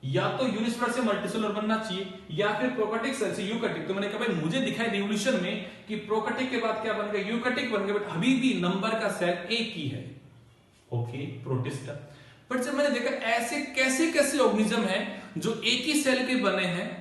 या तो यूनिसेलुलर से मल्टीसेलुलर बनना चाहिए या फिर प्रोकैरियोटिक सेल से यूकैरियोटिक। तो मैंने कहा भाई मुझे दिखाई इवोल्यूशन में कि प्रोकैरियोटिक के बाद क्या बन गया, यूकैरियोटिक बन गया, बट अभी भी नंबर का सेल एक ही है। Okay protist. बट जब मैंने देखा ऐसे कैसे कैसे ऑर्गेनिज्म है जो एक ही सेल के बने हैं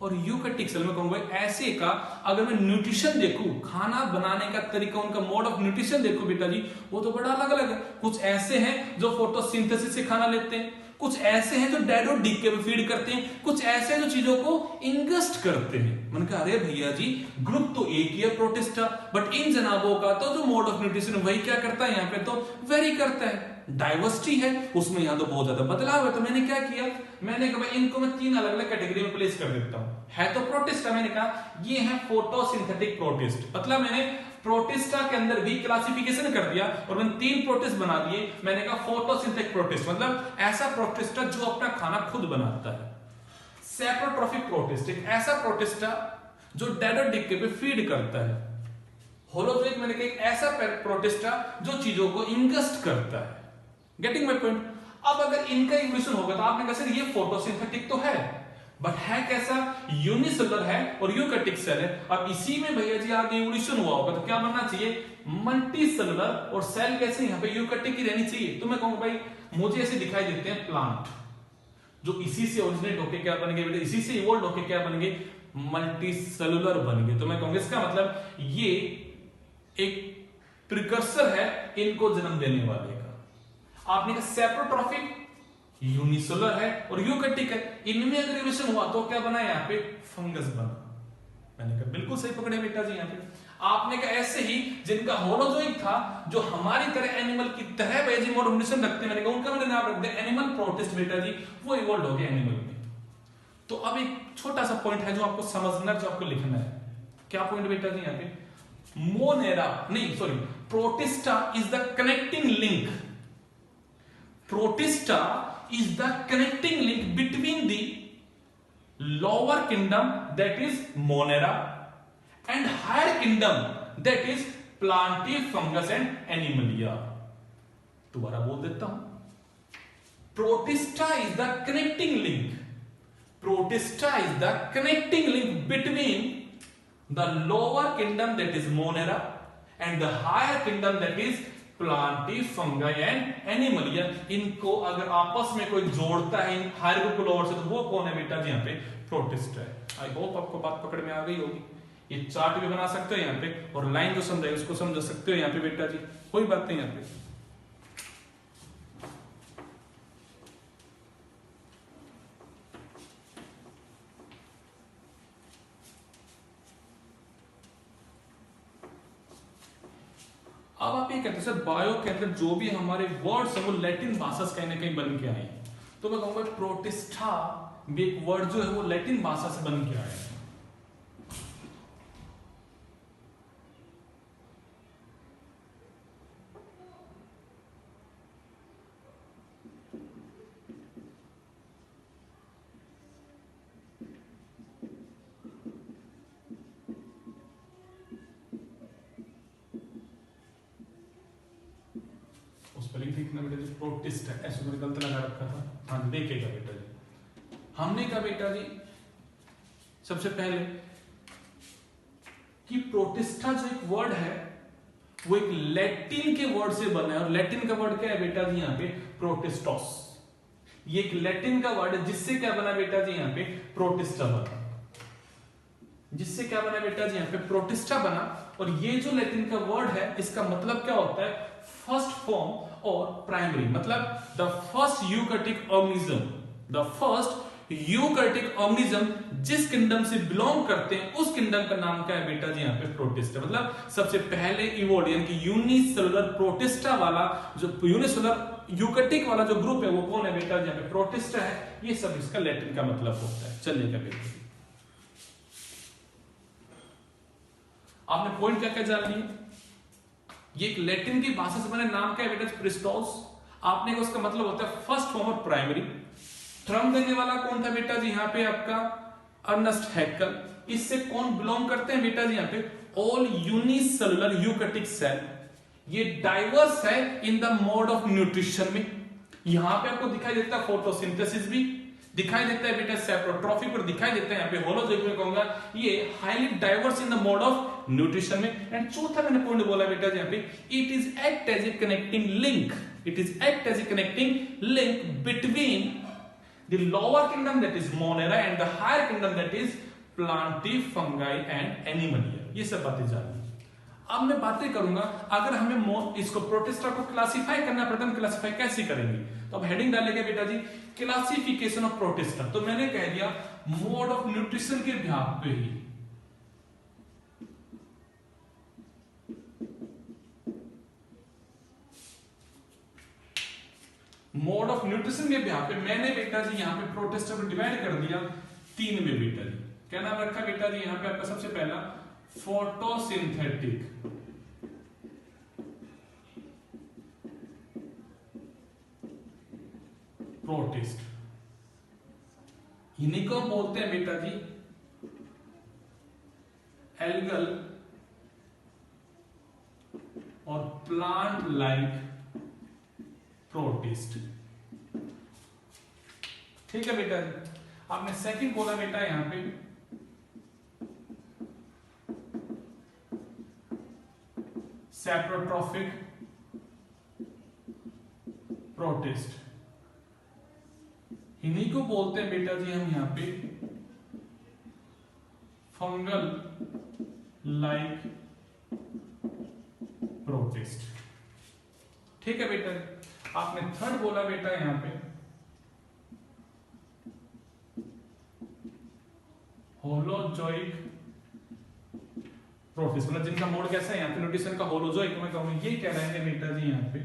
और यूकैरियोटिक सेल में कहूंगा ऐसे का अगर मैं न्यूट्रिशन देखूं, खाना बनाने का तरीका, उनका मोड ऑफ न्यूट्रिशन देखूं बेटा जी, वो तो बड़ा अलग अलग है। कुछ ऐसे हैं जो फोटोसिंथेसिस से खाना लेते हैं, कुछ ऐसे हैं जो डेड और डीके पे फीड करते हैं, कुछ ऐसे हैं जो चीजों को इंगेस्ट करते हैं। मैंने कहा अरे भैया जी ग्रुप तो एक ही है प्रोटिस्टा, बट इन जनाबों का तो जो मोड ऑफ न्यूट्रिशन वही क्या करता है यहाँ पे तो वेरी करता है। डाइवर्सिटी है उसमें यहाँ तो बहुत ज्यादा बदलाव है। तो मैंने क्या किया, मैंने कहा भाई इनको मैं 3 अलग अलग कैटेगरी में प्लेस कर देता हूं। है तो प्रोटिस्टा, मैंने कहा ये है फोटोसिंथेटिक प्रोटिस्ट, मतलब मैंने प्रोटिस्टा के अंदर भी क्लासिफिकेशन कर दिया और मैंने 3 प्रोटिस्ट बना दिए। मैंने कहा फोटोसिंथेटिक प्रोटिस्ट मतलब ऐसा प्रोटिस्टा जो अपना खाना खुद बनाता है। सेप्रोट्रॉफिक प्रोटिस्ट एक ऐसा प्रोटिस्टा जो डेड और डिक्के पे फीड करता है। होलोजोइक मैंने कहा एक ऐसा प्रोटिस्टा जो चीजों को इंगस्ट करता है। Getting my point. अब अगर इनका इवोल्यूशन होगा तो आपने कहा सर ये फोटोसिंथेटिक तो है, बट है कैसा, यूनिसेलुलर है और यूकैरियोटिक सेल है। अब इसी में भैया जी आगे इवोल्यूशन हुआ होगा तो क्या बनना चाहिए, मल्टीसेलुलर, और सेल कैसे यहाँ पे यूकैरियोटिक ही रहनी चाहिए। तो मैं कहूंगा भाई मुझे ऐसे दिखाई देते हैं प्लांट जो इसी से ओरिजिनेट होके क्या बन गए बेटा, इसी से इवोल्व होके क्या बन गए, मल्टीसेलुलर बन गए। तो मैं कहूंगा इसका मतलब ये एक प्रिकर्सर है इनको जन्म देने वाले का। आपने कहा सेप्रोट्रॉफिक यूनिसेलुलर है और यूकैरियोटिक है, इनमें अगर इवोल्यूशन हुआ तो क्या बना, यहाँ पे फंगस बना। मैंने कहा बिल्कुल सही पकड़े बेटा जी। यहाँ पे आपने कहा ऐसे ही जिनका होलोजोइक था जो हमारी तरह एनिमल की तरह बेजी मोड इवोल्यूशन रखते हैं, मैंने कहा उनका मैंने नाम रख दिया एनिमल प्रोटिस्ट बेटा जी, वो इवॉल्व हो गया एनिमल में। तो अब एक छोटा सा पॉइंट है जो आपको समझना, जो आपको लिखना है। क्या पॉइंट बेटा जी, यहाँ पे मोनेरा नहीं sorry protista is the connecting link, protista is the connecting link between the lower kingdom that is Monera and higher kingdom that is Plantifungus and Animalia। दोबारा बोल देता हूं, Protista is the connecting link, Protista is the connecting link between the lower kingdom that is Monera and the higher kingdom that is Plantae fungi and Animalia. इनको अगर आपस में कोई जोड़ता है इन हायर ग्रुप को लोअर से तो वो कौन है बेटा जी, यहाँ पे प्रोटिस्ट है। आई होप आपको बात पकड़ में आ गई होगी। ये चार्ट भी बना सकते हो यहाँ पे और लाइन जो समझाई उसको समझ सकते हो यहाँ पे बेटा जी, कोई बात नहीं। यहाँ पे अब आप ये कहते हैं सर बायो के अंदर जो भी हमारे वर्ड्स है वो लैटिन भाषा से कहीं ना कहीं बन के आए, तो मैं कहूंगा प्रोटिस्टा भी एक वर्ड जो है वो लैटिन भाषा से बन के आया है। प्रोटिस्ट है, ऐसे मैंने गलत लगा रखा था, हाँ देखेगा बेटा जी। हमने कहा बेटा जी सबसे पहले कि प्रोटिस्टा जो एक वर्ड है वो एक लैटिन के वर्ड से बना है, और लैटिन का वर्ड क्या है बेटा जी यहाँ पे, प्रोटिस्टोस। ये एक लैटिन का वर्ड है जिससे क्या बना बेटा जी यहाँ पे, प्रोटिस्टा बना। जिससे क्या बना बेटा जी यहाँ पे, प्रोटिस्टा बना। और ये जो लैटिन का वर्ड है इसका मतलब क्या होता है, फर्स्ट फॉर्म और प्राइमरी, मतलब the first eukaryotic organism, the first eukaryotic organism जिस किंगडम से बिलोंग करते हैं उस किंगडम का नाम क्या है बेटा जी यहाँ पे, प्रोटिस्टा। मतलब सबसे पहले इवोल्व यानी कि यूनिसेलुलर प्रोटिस्टा वाला जो यूनिसेलुलर यूकैरियोटिक वाला जो ग्रुप है वो कौन है बेटा जी यहाँ पे, प्रोटिस्टा है। ये सब इसका लैटिन का मतलब होता है। चलिएगा बेटा आपने पॉइंट क्या क्या जान लिया। ये एक लैटिन की भाषा से बने नाम क्या है बेटा, प्रिस्टोस। आपने का उसका मतलब होता है फर्स्ट फॉर्म और प्राइमरी। टर्म देने वाला कौन था बेटा जी यहाँ पे, आपका अर्नेस्ट हैक्कल। इससे कौन बिलोंग करते हैं बेटा जी यहाँ पे, ऑल यूनिसेलुलर यूकैरियोटिक सेल। ये डाइवर्स है इन द मोड ऑफ न्यूट्रिशन में। यहां पे आपको दिखाई देता है फोटोसिंथेसिस भी दिखाई देता है बेटा, सेप्रोट्रॉफी पर दिखाई देता है, यहाँ पे होलोजोइक में कहूंगा ये highly diverse in the mode of nutrition में। एंड चौथा मैंने पॉइंट बोला बेटा यहाँ पे, it is act as a connecting link, it is act as a connecting link between the lower kingdom that is monera and the higher kingdom that is plantae fungi and animalia. ये सब बातें जानी। अब मैं बातें करूंगा अगर हमें इसको प्रोटिस्टा को क्लासिफाई करना पड़ता है, क्लासिफाई कैसे करेंगे, तो अब हेडिंग डालेंगे बेटा जी क्लासिफिकेशन ऑफ प्रोटिस्टा। तो मैंने कह दिया मोड ऑफ न्यूट्रिशन के आधार पे ही मोड ऑफ न्यूट्रिशन के यहाँ पे मैंने बेटा जी यहाँ पे प्रोटिस्ट को डिवाइड कर दिया 3 में बेटा जी। क्या नाम रखा बेटा जी यहाँ पे आपका सबसे पहला फोटोसिंथेटिक प्रोटिस्ट, इन्हीं को बोलते हैं बेटा जी एल्गल और प्लांट लाइक प्रोटिस्ट। ठीक है बेटा जी। आपने सेकंड बोला बेटा यहां पे सेप्रोट्रॉफिक प्रोटिस्ट, इन्हीं को बोलते हैं बेटा जी हम यहां पे फंगल लाइक प्रोटिस्ट। ठीक है बेटा जी। आपने थर्ड बोला बेटा यहां पे होलोजोइक प्रोटिस्ट, मतलब जिनका मोड कैसा है यहाँ पे न्यूट्रिशन का होलोजोइक, मैं कहूंगा ये कह रहे हैं बेटा जी यहाँ पे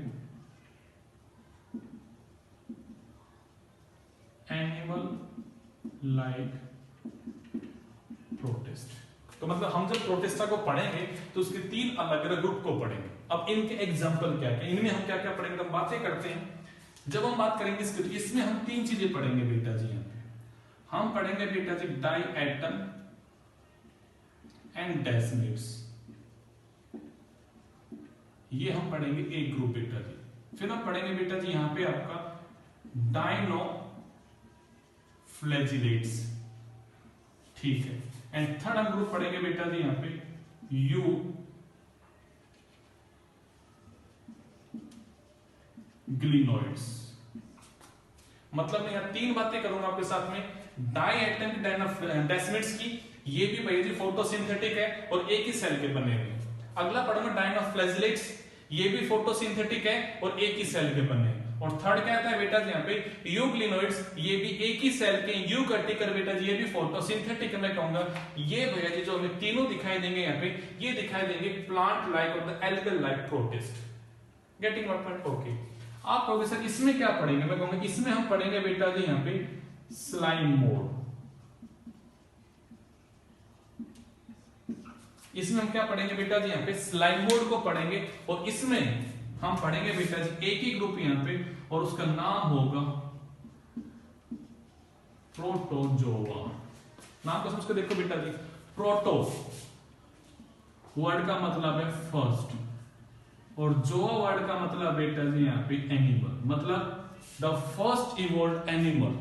एनिमल लाइक प्रोटिस्ट। तो मतलब हम जब प्रोटिस्टा को पढ़ेंगे तो उसके 3 अलग अलग ग्रुप को पढ़ेंगे। अब इनके एग्जांपल क्या क्या, इनमें हम क्या क्या पढ़ेंगे, तो बातें करते हैं। जब हम बात करेंगे इसमें हम 3 चीजें पढ़ेंगे बेटा जी। यहाँ पे हम पढ़ेंगे बेटा जी डाई एटम एंड डेसिमेट्स, ये हम पढ़ेंगे एक ग्रुप बेटा जी। फिर हम पढ़ेंगे बेटा जी यहां पे आपका डाइनो फ्लैजिलेट्स, ठीक है। एंड थर्ड हम ग्रुप पढ़ेंगे बेटा जी यहां पे यू ग्लिनोइड्स। मतलब मैं यहां 3 बातें करूंगा आपके साथ में, डाई एटम की डेसिमेट्स की, ये भी भैया जी फोटोसिंथेटिक है और एक ही सेल के बने हुए। अगला पढ़ूंगा डाइनोफ्लैजिलेट्स, ये भी फोटोसिंथेटिक है और एक ही सेल के बने हैं। और थर्ड क्या आता है बेटा जी यहाँ पे यूग्लिनोइड्स, ये भी एक ही सेल के यूकर्टिकल बेटा जी, ये भी फोटोसिंथेटिक है। मैं कहूंगा ये भैया जी जो हमें तीनों दिखाई देंगे यहाँ पे, ये दिखाई देंगे प्लांट लाइक और the algal like protist. Getting my point? Okay. आप कहोगे सर इसमें क्या पढ़ेंगे, मैं कहूंगा इसमें हम पढ़ेंगे बेटा जी यहाँ पे स्लाइम मोड। इसमें हम क्या पढ़ेंगे बेटा जी यहाँ पे स्लाइम मोड को पढ़ेंगे, और इसमें हम पढ़ेंगे बेटा जी एक ही ग्रुप यहाँ पे, और उसका नाम होगा प्रोटोजोआ। नाम को समझ के देखो बेटा जी, प्रोटो वर्ड का मतलब है फर्स्ट, और जोआ वर्ड का मतलब बेटा जी यहाँ पे एनिमल, मतलब द फर्स्ट इवोल्व्ड एनिमल।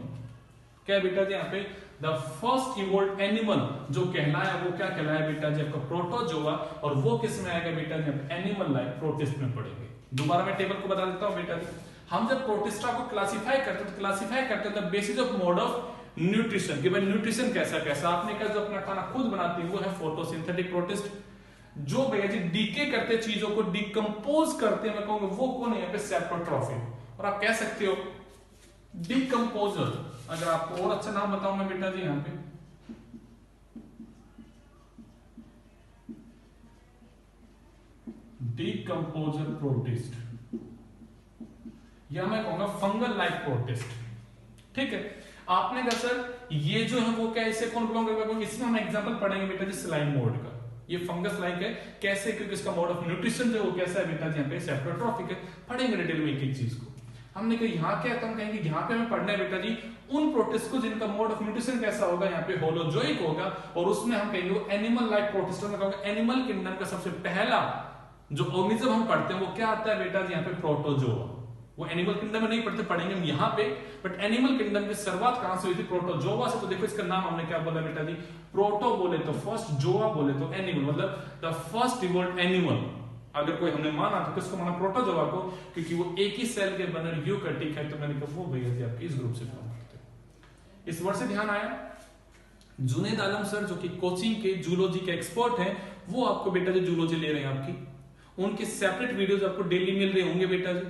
क्या बेटा जी यहाँ पे द फर्स्ट इवोल्व्ड एनिमल जो कहलाया वो क्या कहलाया बेटा जी आपका प्रोटोजोआ, और वो किस में आएगा बेटा जी एनिमल लाइक प्रोटिस्ट में पढ़ेंगे। दोबारा मैं टेबल को बता देता हूं बेटा जी। हम जब प्रोटिस्टा को क्लासिफाई करते हैं तो क्लासिफाई करते हैं the basis of mode of nutrition, कि भाई न्यूट्रिशन कैसा कैसा। आपने कहा जो अपना खाना खुद बनाती है वो है फोटोसिंथेटिक प्रोटिस्ट। जो भैया जी डीके करते चीजों को डिकम्पोज करते हैं, मैं कहूंगा वो कौन है यहाँ पे सेप्रोट्रॉफिक। और आप कह सकते हो डिकम्पोजर, अगर आपको और अच्छा नाम बताऊं मैं बेटा जी यहां पे डिकम्पोजर प्रोटिस्ट, या मैं कहूंगा फंगल लाइक प्रोटिस्ट। ठीक है। आपने कहा सर ये जो है वो क्या इससे कौन बिलोंग करेगा, इसमें हम एग्जांपल पढ़ेंगे बेटा जी स्लाइम मोड का। ये फंगस लाइक है, कैसे, क्योंकि इसका मोड ऑफ न्यूट्रिशन जो वो कैसा है बेटा जी यहाँ पे सेप्रोट्रॉफिक है। पढ़ेंगे डिटेल में एक एक चीज को। हमने कहा यहाँ क्या तो हम कहेंगे यहाँ पे हमें पढ़ना है बेटा जी उन प्रोटिस्ट को जिनका मोड ऑफ न्यूट्रिशन कैसा होगा, यहाँ पे होलोजोइक होगा, और उसमें हम कहेंगे वो एनिमल लाइक प्रोटिस्ट। में कहूंगा एनिमल किंगडम का सबसे पहला जो ऑर्गेनिज्म हम पढ़ते हैं वो क्या आता है बेटा जी यहाँ पे प्रोटोजोआ। वो एनिमल किंगडम में नहीं पढ़ते, पढ़ेंगे हम यहाँ पे, बट एनिमल किंगडम की शुरुआत कहां से हुई थी, प्रोटोजोआ से। तो देखो इसका नाम हमने क्या बोला बेटा जी, प्रोटो बोले तो फर्स्ट, जोआ बोले तो एनिमल, मतलब द फर्स्ट इवोल्व्ड एनिमल। अगर कोई हमने माना तो किसको माना, प्रोटोजोआ को, क्योंकि वो एक ही सेल के बने यूकैरियोटिक है। तो मैंने कहा वो भैया जी आपके इस ग्रुप से बिलोंग करते हैं। इस वर्ड से ध्यान आया। जुनेद आलम सर जो कि कोचिंग के जूलॉजी के एक्सपर्ट हैं, वो आपको बेटा जी जूलॉजी ले रहे हैं आपकी, उनके सेपरेट वीडियोस आपको डेली मिल रहे होंगे बेटा जी।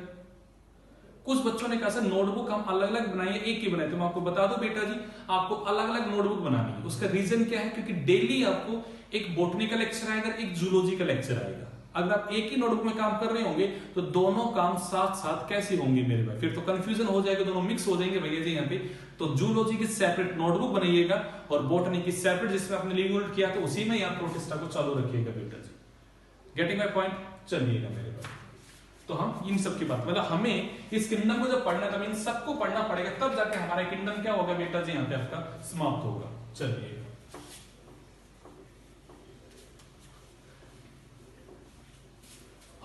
कुछ बच्चों ने कहा सर नोटबुक हम अलग अलग बनाइए, एक ही बनाए, तो मैं आपको बता दूं बेटा जी आपको अलग अलग नोटबुक बनानी है। उसका रीजन क्या है, क्योंकि डेली आपको एक बॉटनी का लेक्चर आएगा, एक जूलॉजी का लेक्चर आएगा। अगर आप एक ही नोटबुक में काम कर रहे होंगे तो दोनों काम साथ साथ कैसे होंगे मेरे भाई, फिर तो कंफ्यूजन हो जाएगा, दोनों मिक्स हो जाएंगे भैया जी यहाँ पे। तो जूलॉजी की सेपरेट नोटबुक बनाइएगा और बॉटनी की सेपरेट, जिसमें आपने लिविंग वर्ल्ड किया तो उसी में यहाँ प्रोटिस्टा को चालू रखिएगा बेटा जी। Getting my point? चलिएगा मेरे भाई, तो हम इन सब की बात, मतलब हमें इस किंगडम को जब पढ़ना था, इन सबको पढ़ना पड़ेगा, तब जाके हमारा किंगडम क्या होगा बेटा जी यहाँ पे आपका समाप्त होगा। चलिए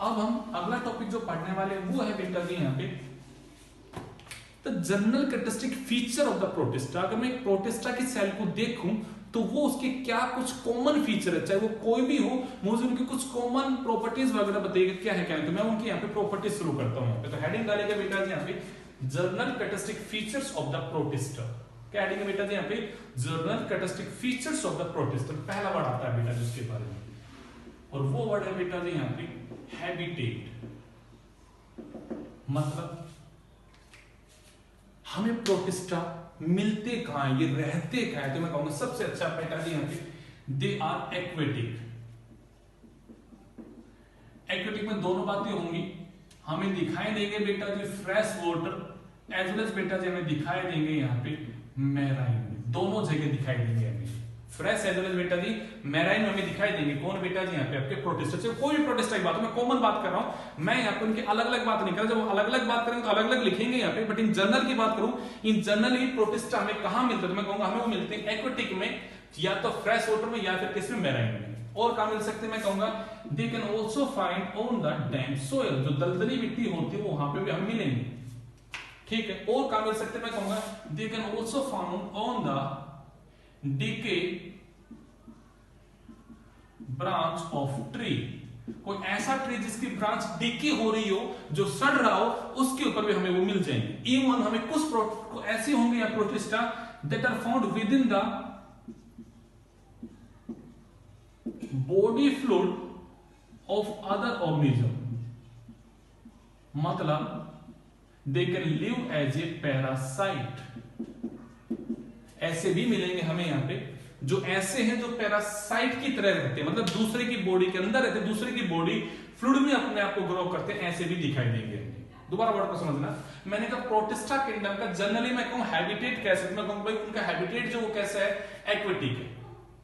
अब हम अगला टॉपिक जो पढ़ने वाले हैं वो है बेटा जी यहाँ पे the general characteristic feature of the protista. अगर मैं एक प्रोटिस्टा की सेल को देखूं तो वो उसके क्या कुछ कॉमन फीचर है, चाहे वो कोई भी हो, मुझे उनकी कुछ कॉमन प्रॉपर्टीज वगैरह बताइएगा क्या है क्या नहीं। तो मैं उनकी यहाँ पे प्रॉपर्टीज शुरू करता हूँ यहाँ पे। तो हेडिंग डालेगा बेटा जी यहाँ पे general characteristic features of the protista. क्या हेडिंग है बेटा जी यहाँ पे? General characteristic features of the protista. पहला वर्ड आता है बेटा जी उसके बारे में, और वो वर्ड है बेटा जी यहाँ पे हैबिटेट। मतलब हमें प्रोटिस्टा मिलते कहां है, ये रहते कहां है? तो मैं कहूंगा सबसे अच्छा बेटा जी यहाँ पे दे आर एक्वेटिक। एक्वेटिक में दोनों बातें होंगी, हमें दिखाई देंगे बेटा जी fresh water as well as बेटा जी हमें दिखाई देंगे यहाँ पे मैराइन में, दोनों जगह दिखाई देंगे हमें फ्रेश एज वेल एज बेटा जी मैराइन में हमें दिखाई देंगे। कौन बेटा जी यहाँ पे? आपके प्रोटिस्टा। चाहे कोई भी प्रोटिस्टा की बात हो, मैं कॉमन बात कर रहा हूं, मैं यहाँ पे उनकी अलग अलग बात नहीं कर रहा। जब अलग अलग बात करेंगे तो अलग अलग लिखेंगे यहाँ पे, बट इन जनरल की बात करूं, इन जनरल ही प्रोटिस्टा हमें कहां मिलते हैं? तो मैं कहूंगा हमें वो मिलते हैं एक्वेटिक में, या तो फ्रेश वाटर में, या फिर किसमें? मैराइन में। और कहां मिल सकते हैं? मैं कहूंगा they can also find on the dam soil. जो दलदली मिट्टी होती है वो वहां पे भी हमें मिलेंगे, ठीक है। और कहां मिल सकते हैं? मैं कहूंगा they can also found on the decay branch of tree. कोई ऐसा ट्री जिसकी ब्रांच डिके हो रही हो, जो सड़ रहा हो, उसके ऊपर भी हमें वो मिल जाएंगे। इवन हमें कुछ ऐसे होंगे या protista that are found within the body fluid of other organism. मतलब they can live as a parasite. ऐसे भी मिलेंगे हमें यहां पे जो ऐसे हैं जो पैरासाइट की तरह रहते हैं, मतलब दूसरे की बॉडी के अंदर रहते हैं, दूसरे की बॉडी फ्लूइड में अपने आप को ग्रो करते हैं, ऐसे भी दिखाई देंगे। दोबारा वर्ड को समझना, मैंने कहा प्रोटिस्टा किंगडम का जनरली मैं कहूं हैबिटेट कैसे, मैं कहूं भाई उनका हैबिटेट जो वो कैसा है? एक्वेटिक है।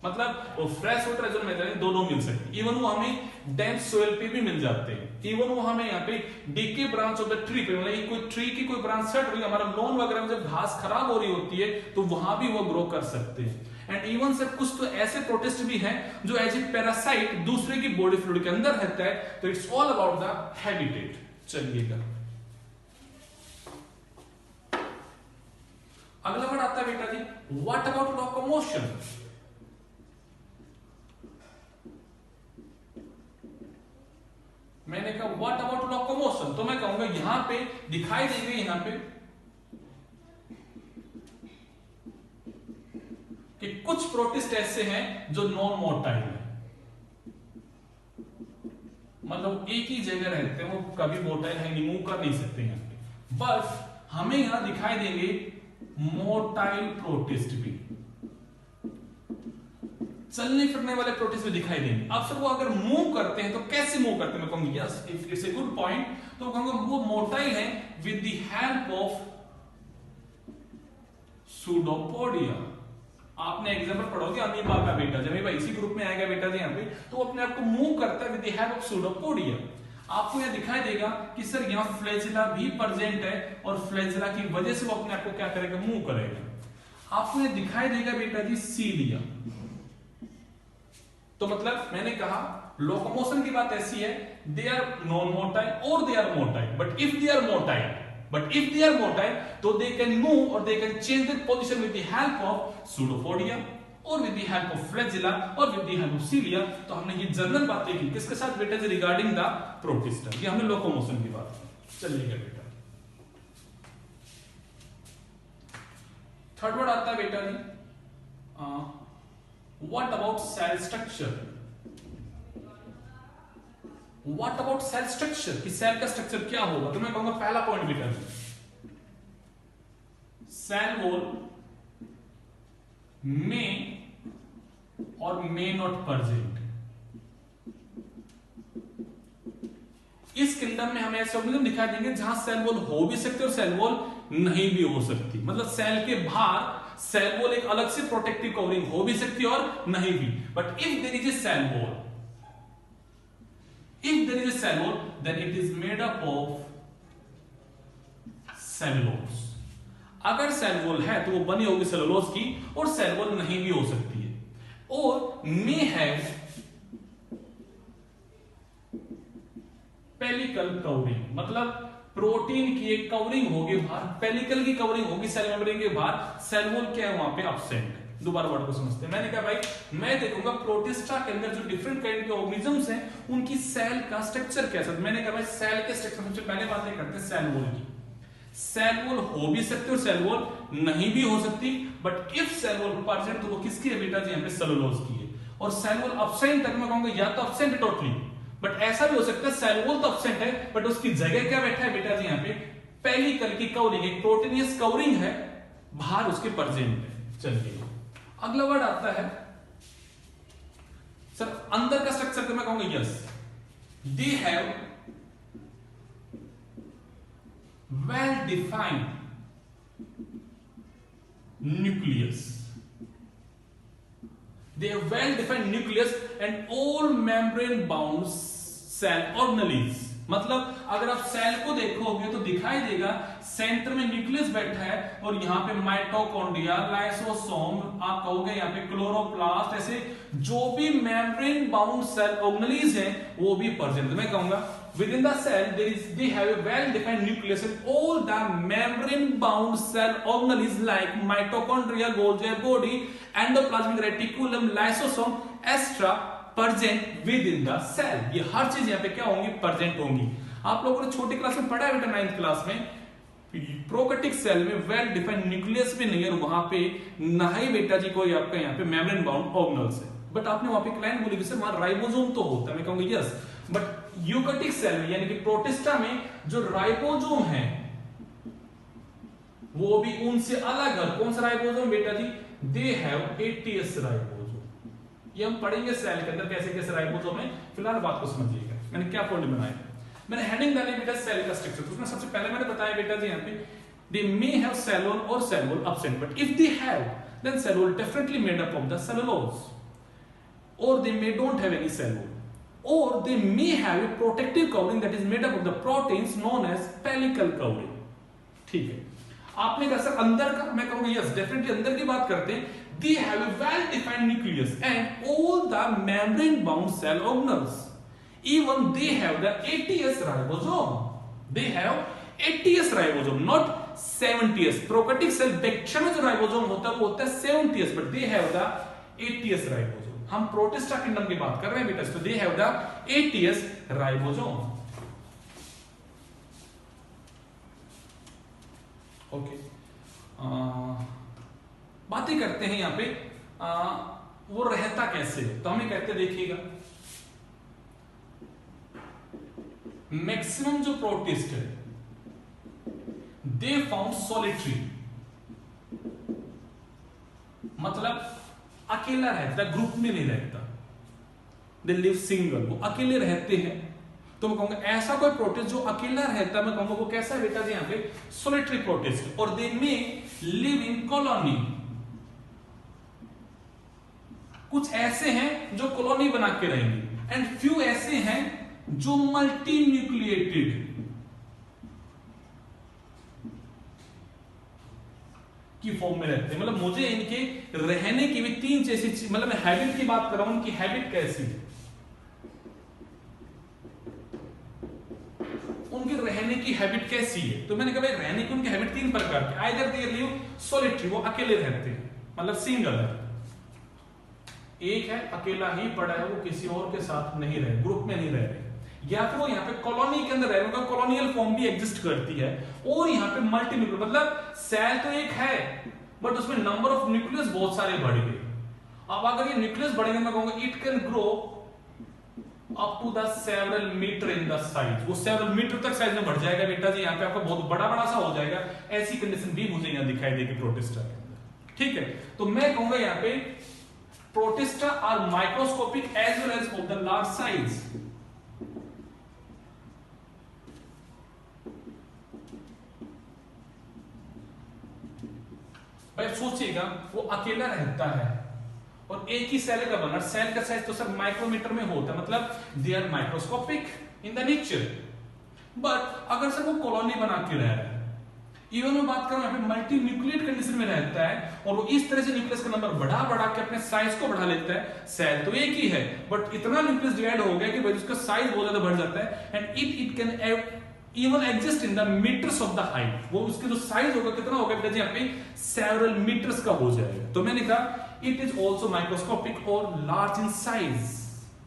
मतलब वो फ्रेश वाटर जो मैदान दोनों मिल सकते हैं, इवन वो हमें डैम्प सोइल पे भी मिल जाते हैं, इवन वो हमें यहाँ पे decay branch of the tree पे, मतलब कोई ट्री की कोई ब्रांच सड़ रही है, हमारा लॉन वगैरह में जब घास खराब हो रही होती है तो वहां भी वो ग्रो कर सकते हैं। एंड इवन से कुछ तो ऐसे प्रोटिस्ट भी हैं जो एज ए पैरासाइट दूसरे की बॉडी फ्लूइड के अंदर रहता है। तो it's all about the habitat. चलिएगा अगला वर्ड आता है बेटा जी व्हाट अबाउट लोकोमोशन। मैंने कहा व्हाट अबाउट लोकोमोशन, तो मैं कहूंगा यहां पे दिखाई देंगे, यहां पे कि कुछ प्रोटिस्ट ऐसे हैं जो नॉन मोटाइल है, मतलब एक ही जगह रहते हैं, वो कभी मोटाइल है नहीं, मूव कर नहीं सकते यहां पे। बस हमें यहां दिखाई देंगे मोटाइल प्रोटिस्ट भी, चलने फिरने वाले प्रोटिस्ट भी दिखाई देंगे। अब सर वो अगर मूव करते हैं तो कैसे मूव करते हैं? मैं कहूंगा yes it's a good point. तो कहूंगा वो मोटाइल है with the help of pseudopodia. आपने एग्जांपल पढ़ोगे अमीबा का बेटा, जब अमीबा इसी ग्रुप में आएगा बेटा जी यहाँ पे, तो अपने आप को मूव करता है with the help of pseudopodia. आपको यह दिखाई देगा कि सर यहाँ फ्लैजिला भी प्रेजेंट है और फ्लैजिला की वजह से वो अपने आप को क्या करेगा? मूव करेगा। आपको यह दिखाई देगा बेटा जी सीलिया। तो मतलब मैंने कहा लोकोमोशन की बात ऐसी है, दे आर नॉन मोटाइल और they are motile, but if they are motile तो they can move or they can change their position with the help of pseudopodia or with the help of flagella or with the help of cilia। तो हमने ये general बातें की किसके साथ बेटा जी? Regarding the protista. ये हमने लोकोमोशन की बात की। चलिएगा बेटा थर्ड वर्ड आता है बेटा जी what about cell structure. What about cell structure, कि सेल का स्ट्रक्चर क्या होगा? तो मैं कहूंगा पहला पॉइंट बेटा जी सेल वॉल में और मे नॉट प्रेजेंट। इस किंगडम में हमें ऐसे ऑर्गेनिज्म दिखाई देंगे जहां सेल वॉल हो भी सकते और सेल वॉल नहीं भी हो सकती। मतलब सेल के बाहर सेल वॉल एक अलग से प्रोटेक्टिव कवरिंग हो भी सकती है और नहीं भी। But if there is a cell wall, if there is a cell wall, then it is made up of cellulose। अगर सेल वॉल है तो वो बनी होगी सेलुलोज की, और सेल वॉल नहीं भी हो सकती है। और may have पेलिकल कवरिंग, मतलब प्रोटीन की एक कवरिंग होगी बाहर, पेलिकल की कवरिंग होगी सेल मेम्ब्रेन के बाहर, सेल वॉल क्या है वहां पे एब्सेंट है। दोबारा वर्ड को समझते हैं। मैंने कहा भाई मैं देखूंगा प्रोटिस्टा के अंदर जो डिफरेंट काइंड के ऑर्गेनिजम्स हैं उनकी सेल का स्ट्रक्चर कैसा है। मैंने कहा भाई सेल के स्ट्रक्चर सबसे पहले बातें करते हैं सेल वॉल की। सेल वॉल हो भी सकती है और सेल वॉल नहीं भी हो सकती। But if cell wall present तो वो किसकी है बेटा जी, यहाँ पे सेलुलोज की है। और सेल वॉल एब्सेंट तक मैं कहूंगा या तो एब्सेंट है टोटली, बट ऐसा भी हो सकता है सेल वॉल तो एब्सेंट है बट उसकी जगह क्या बैठा है बेटा जी, यहाँ पे पेलिकल की कवरिंग, एक प्रोटीनियस कवरिंग है बाहर उसके प्रेजेंट है। चलिए अगला वर्ड आता है सर अंदर का स्ट्रक्चर, तो मैं कहूंगा yes, they have well defined nucleus, they have well defined nucleus and all membrane bound cell organelles. मतलब अगर आप सेल को देखोगे तो दिखाई देगा सेंटर में न्यूक्लियस बैठा है और यहाँ पे माइटोकॉन्ड्रिया, लाइसोसोम, आप कहोगे यहाँ पे क्लोरोप्लास्ट, ऐसे जो भी मेम्ब्रेन बाउंड सेल ऑर्गेनेल्स हैं वो भी प्रेजेंट। मैं कहूंगा within the cell there is they have a well defined nucleus and all the membrane bound cell organelles like mitochondria, Golgi body, endoplasmic reticulum, lysosome etc present within the cell। ये हर चीज यहाँ पे क्या होंगी, present होंगी। आप लोगों ने छोटी क्लास में पढ़ा है बेटा 9th क्लास में, प्रोकैरियोटिक सेल में वेल डिफाइंड न्यूक्लियस भी नहीं है और वहां पे ना ही बेटा जी कोई आपका यहाँ पे मेम्ब्रेन बाउंड ऑर्गेनेल्स है। बट आपने वहां पे एक लाइन बोली सर वहां राइबोसोम तो होता है, मैं कहूंगा यस, बट यूकैरियोटिक सेल में यानी कि प्रोटिस्टा में जो राइबोसोम है वो भी उनसे अलग है। कौन सा राइबोसोम बेटा जी, दे हैव ATS राइबोसोम। ये हम पढ़ेंगे सेल के अंदर कैसे कैसे राइबोसोम है। फिलहाल बात को समझिएगा मैंने क्या फॉर्मूला बनाया। मैंने हेडिंग डाली बेटा सेल का स्ट्रक्चर, तो उसमें सबसे पहले मैंने बताया बेटा जी यहाँ पे they may have cell wall और cell wall absent, but if they have then cell wall definitely made up of the cellulose, or they may don't have any cell wall, or they may have a protective covering that is made up of the proteins known as pellicle covering। ठीक है, आपने कहा sir अंदर का, मैं कहूंगा yes definitely अंदर की बात करते हैं। they have a well defined nucleus and all the membrane bound cell organelles, even they have the ATS ribosome, they have ATS ribosome not 70s। Prokaryotic cell bacteria में जो राइबोसोम होता है वो होता है 70s, but they have the ATS ribosome। हम protista kingdom की बात कर रहे हैं बेटा, तो they have the ATS ribosome. Okay, बातें करते हैं यहाँ पे वो रहता कैसे है, तो हमें कहते देखिएगा मैक्सिमम जो प्रोटिस्ट है दे फाउंड सॉलिटरी, मतलब अकेला रहता है, ग्रुप में नहीं रहता। दे लिव सिंगल, वो अकेले रहते हैं। तो मैं कहूंगा ऐसा कोई प्रोटिस्ट जो अकेला रहता है, मैं कहूंगा वो कैसा है बेटा जी यहाँ पे सोलिटरी प्रोटिस्ट। और दे मे लिव इन कॉलोनी, कुछ ऐसे हैं जो कॉलोनी बना के रहेंगे एंड फ्यू ऐसे हैं जो मल्टी न्यूक्लिएटेड की फॉर्म में रहते हैं। मतलब मुझे इनके रहने की भी तीन जैसी, मतलब मैं हैबिट की बात कर रहा हूं, उनकी हैबिट कैसी है, उनके रहने की हैबिट कैसी है। तो मैंने कहा भाई रहने की उनकी हैबिट तीन प्रकार की, आइदर दे लिव सोलिटरी, वो अकेले रहते हैं मतलब सिंगल है, एक है अकेला ही पड़ा है, वो किसी और के साथ नहीं रहे, ग्रुप में नहीं रह रहे, या फिर वो यहाँ पे कॉलोनी के अंदर रह रहे, उनका कॉलोनियल फॉर्म भी एग्जिस्ट करती है। और यहाँ पे मल्टी न्यूक्लियस, मतलब सेल तो एक है बट उसमें नंबर ऑफ न्यूक्लियस बहुत सारे बढ़ गए। अब अगर ये न्यूक्लियस बढ़ेंगे, मैं कहूंगा it can grow up to the several metre in the size, वो सेवरल मीटर तक साइज में बढ़ जाएगा बेटा जी, यहाँ पे आपका बहुत बड़ा बड़ा सा हो जाएगा। ऐसी कंडीशन भी मुझे यहाँ दिखाई देगी प्रोटिस्टा के अंदर। ठीक है, तो मैं कहूंगा यहाँ पे protista are microscopic as well as of the large size. भाई सोचिएगा वो अकेला रहता है और एक ही सेल का बना, सेल का साइज तो सर माइक्रोमीटर में होता है, मतलब they are microscopic in the nature. But अगर सर वो कॉलोनी बना के रह रहा है, इवन मैं बात करूं यहाँ पे मल्टी न्यूक्लिएट कंडीशन में रहता है और वो इस तरह से न्यूक्लियस का नंबर बढ़ा बढ़ा के अपने साइज को बढ़ा लेता है। सेल तो एक ही है बट इतना न्यूक्लियस डिवाइड हो गया कि भाई उसका साइज बहुत ज्यादा बढ़ जाता है and it can even exist in the metres of the height. वो उसके जो साइज होगा कितना होगा बेटा जी यहाँ पे सेवरल मीटर्स का हो जाएगा। तो मैंने कहा इट इज ऑल्सो माइक्रोस्कोपिक और large in size.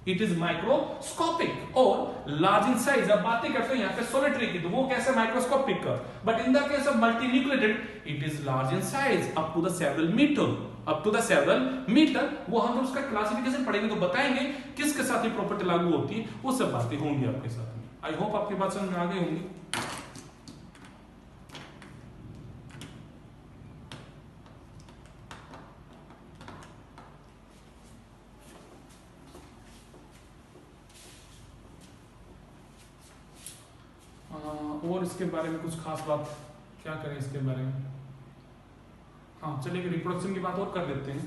It is microscopic और लार्ज इन साइज। अब बातें करते हैं यहाँ पे सोलिटरी की, तो वो कैसे माइक्रोस्कोपिक का, but in the case of multinucleated it is large in size up to the several metre. Up to the several metre वो हम उसका क्लासिफिकेशन पढ़ेंगे तो बताएंगे किसके साथ ये प्रॉपर्टी लागू होती है, वो सब बातें होंगी आपके साथ में। आई होप आपकी बात समझ में आ गई होंगी। और इसके बारे में कुछ खास बात क्या करें इसके बारे में? हाँ चलिए रिप्रोडक्शन की बात और कर लेते हैं।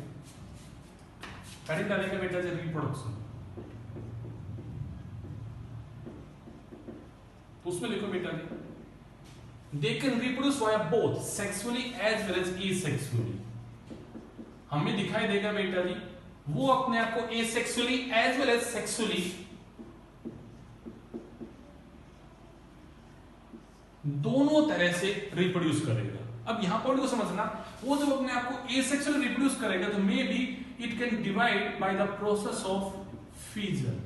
हेडिंग डालेंगे बेटा जी रिप्रोडक्शन, तो उसमें लिखो बेटा जी they can reproduce via both sexually as well as asexually. हमें दिखाई देगा बेटा जी वो अपने आप को asexually as well as sexually दोनों तरह से रिप्रोड्यूस करेगा। अब यहां पॉइंट को समझना, वो जब अपने आप को एसेक्सुअली रिप्रोड्यूस करेगा तो may be it can divide by the process of fission,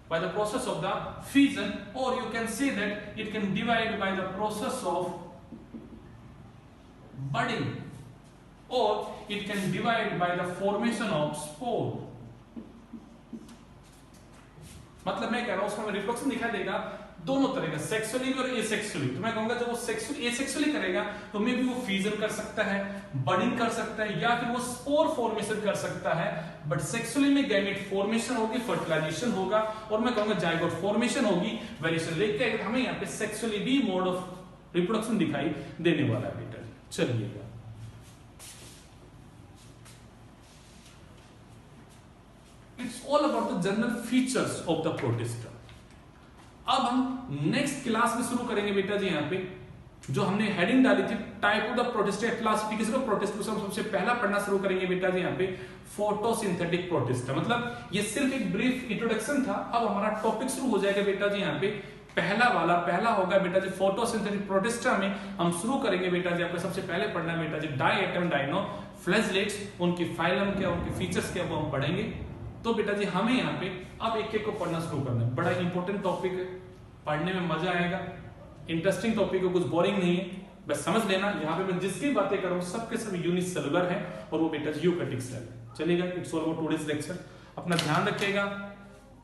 by the process of the fission, or you can say that it can divide by the process of budding, or it can divide by the formation of spore। मतलब मैं कह रहा हूं उसमें reproduction दिखाई देगा दोनों तरह का, सेक्सुअली और एसेक्सुअली। तो मैं कहूंगा जब वो सेक्सुअली एसेक्सुअली करेगा तो मे बी वो फ्यूजन कर सकता है, बडिंग कर सकता है, या फिर वो स्पोर फॉर्मेशन कर सकता है। बट सेक्सुअली में गैमेट फॉर्मेशन होगी, फर्टिलाइजेशन होगा, और मैं कहूंगा जाइगोट फॉर्मेशन होगी, वेरिएशन लेके हमें यहाँ पे सेक्सुअली भी मोड ऑफ रिप्रोडक्शन दिखाई देने वाला है बेटा। चलिएगा it's all about the general features of the protista. अब हम नेक्स्ट क्लास में शुरू करेंगे बेटा जी यहाँ पे जो हमने हेडिंग डाली थी type of the protista, classification of protista. सबसे पहला पढ़ना शुरू करेंगे बेटा जी यहाँ पे फोटोसिंथेटिक प्रोटिस्टा। मतलब ये सिर्फ एक ब्रीफ इंट्रोडक्शन था, अब हमारा टॉपिक शुरू हो जाएगा बेटा जी यहाँ पे। पहला होगा बेटा जी फोटोसिंथेटिक प्रोटिस्टा में हम शुरू करेंगे बेटा जी। आपको सबसे पहले पढ़ना है बेटा जी डायटम डायनो फ्लैजेलेट्स, उनकी फाइलम क्या, उनके फीचर्स क्या, वो हम पढ़ेंगे। तो बेटा जी हमें यहाँ पे अब एक एक को पढ़ना शुरू करना है। बड़ा इंपॉर्टेंट टॉपिक है, पढ़ने में मजा आएगा, इंटरेस्टिंग टॉपिक है, कुछ बोरिंग नहीं है, बस समझ लेना। यहाँ पे मैं जिसकी बातें करूँ सबके सब यूनिसेलुलर है और वो बेटा जी यूकैरियोटिक सेल है। चलेगा, it's all about today's lecture. अपना ध्यान रखिएगा,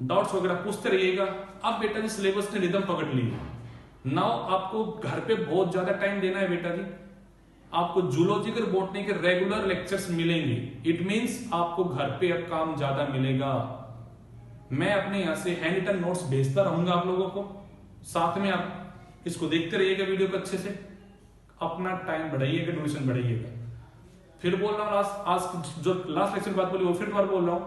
डाउट्स वगैरह पूछते रहिएगा। अब बेटा जी सिलेबस ने रिदम पकड़ ली है। नाउ आपको घर पे बहुत ज्यादा टाइम देना है बेटा जी। आपको जूलॉजी और बॉटनी के रेगुलर लेक्चर्स मिलेंगे। इट मींस आपको घर पे अब काम ज्यादा मिलेगा। मैं अपने यहां से हैंड रिटन नोट्स भेजता रहूंगा आप लोगों को, साथ में आप इसको देखते रहिएगा वीडियो को अच्छे से। अपना टाइम बढ़ाइएगा, ड्यूरेशन बढ़ाइएगा। फिर बोल रहा हूं, आज जो लास्ट लेक्चर बात बोली वो फिर बार बोल रहा हूं,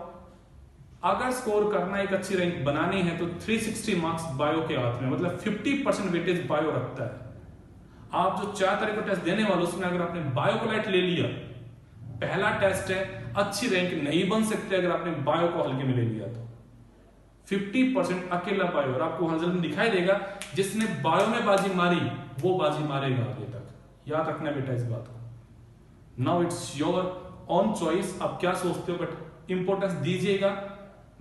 अगर स्कोर करना एक अच्छी रैंक बनानी है तो 360 मार्क्स बायो के हाथ में, मतलब 50% वेटेज बायो रखता है। आप जो 4 तरह का टेस्ट देने वाले उसमें अगर आपने बायो को लाइट ले लिया, पहला टेस्ट है, अच्छी रैंक नहीं बन सकते अगर आपने बायो को हल्के में ले लिया तो। 50% अकेला बायो, और आपको रिजल्ट में दिखाई देगा जिसने बायो में बाजी मारी वो बाजी मारेगा आगे तक। याद रखना बेटा इस बात को। Now it's your on choice, आप क्या सोचते हो, बट इंपॉर्टेंस दीजिएगा।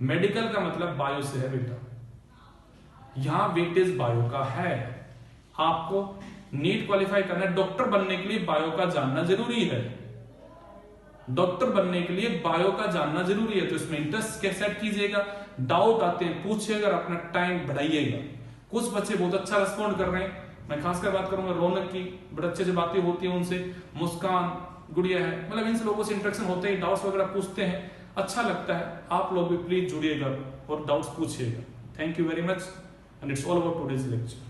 मेडिकल का मतलब बायो से है बेटा, यहां वेटेज बायो का है। आपको नीट क्वालिफाई करना है, डॉक्टर बनने के लिए बायो का जानना जरूरी है। डॉक्टर बनने के लिए बायो का जानना जरूरी है, तो इसमें इंटरेस्ट के सेट कीजिएगा। डाउट आते हैं पूछिएगा, अपना टाइम बढ़ाइएगा। कुछ बच्चे बहुत अच्छा रिस्पॉन्ड कर रहे हैं, मैं खासकर बात करूंगा रौनक की, बड़े अच्छे से बातें होती हैं उनसे, मुस्कान गुड़िया है, मतलब इन लोगों से इंटरेक्शन होते हैं, डाउट्स वगैरह पूछते हैं, अच्छा लगता है। आप लोग भी प्लीज जुड़िएगा और डाउट्स पूछिएगा। Thank you very much and it's all about today's lecture.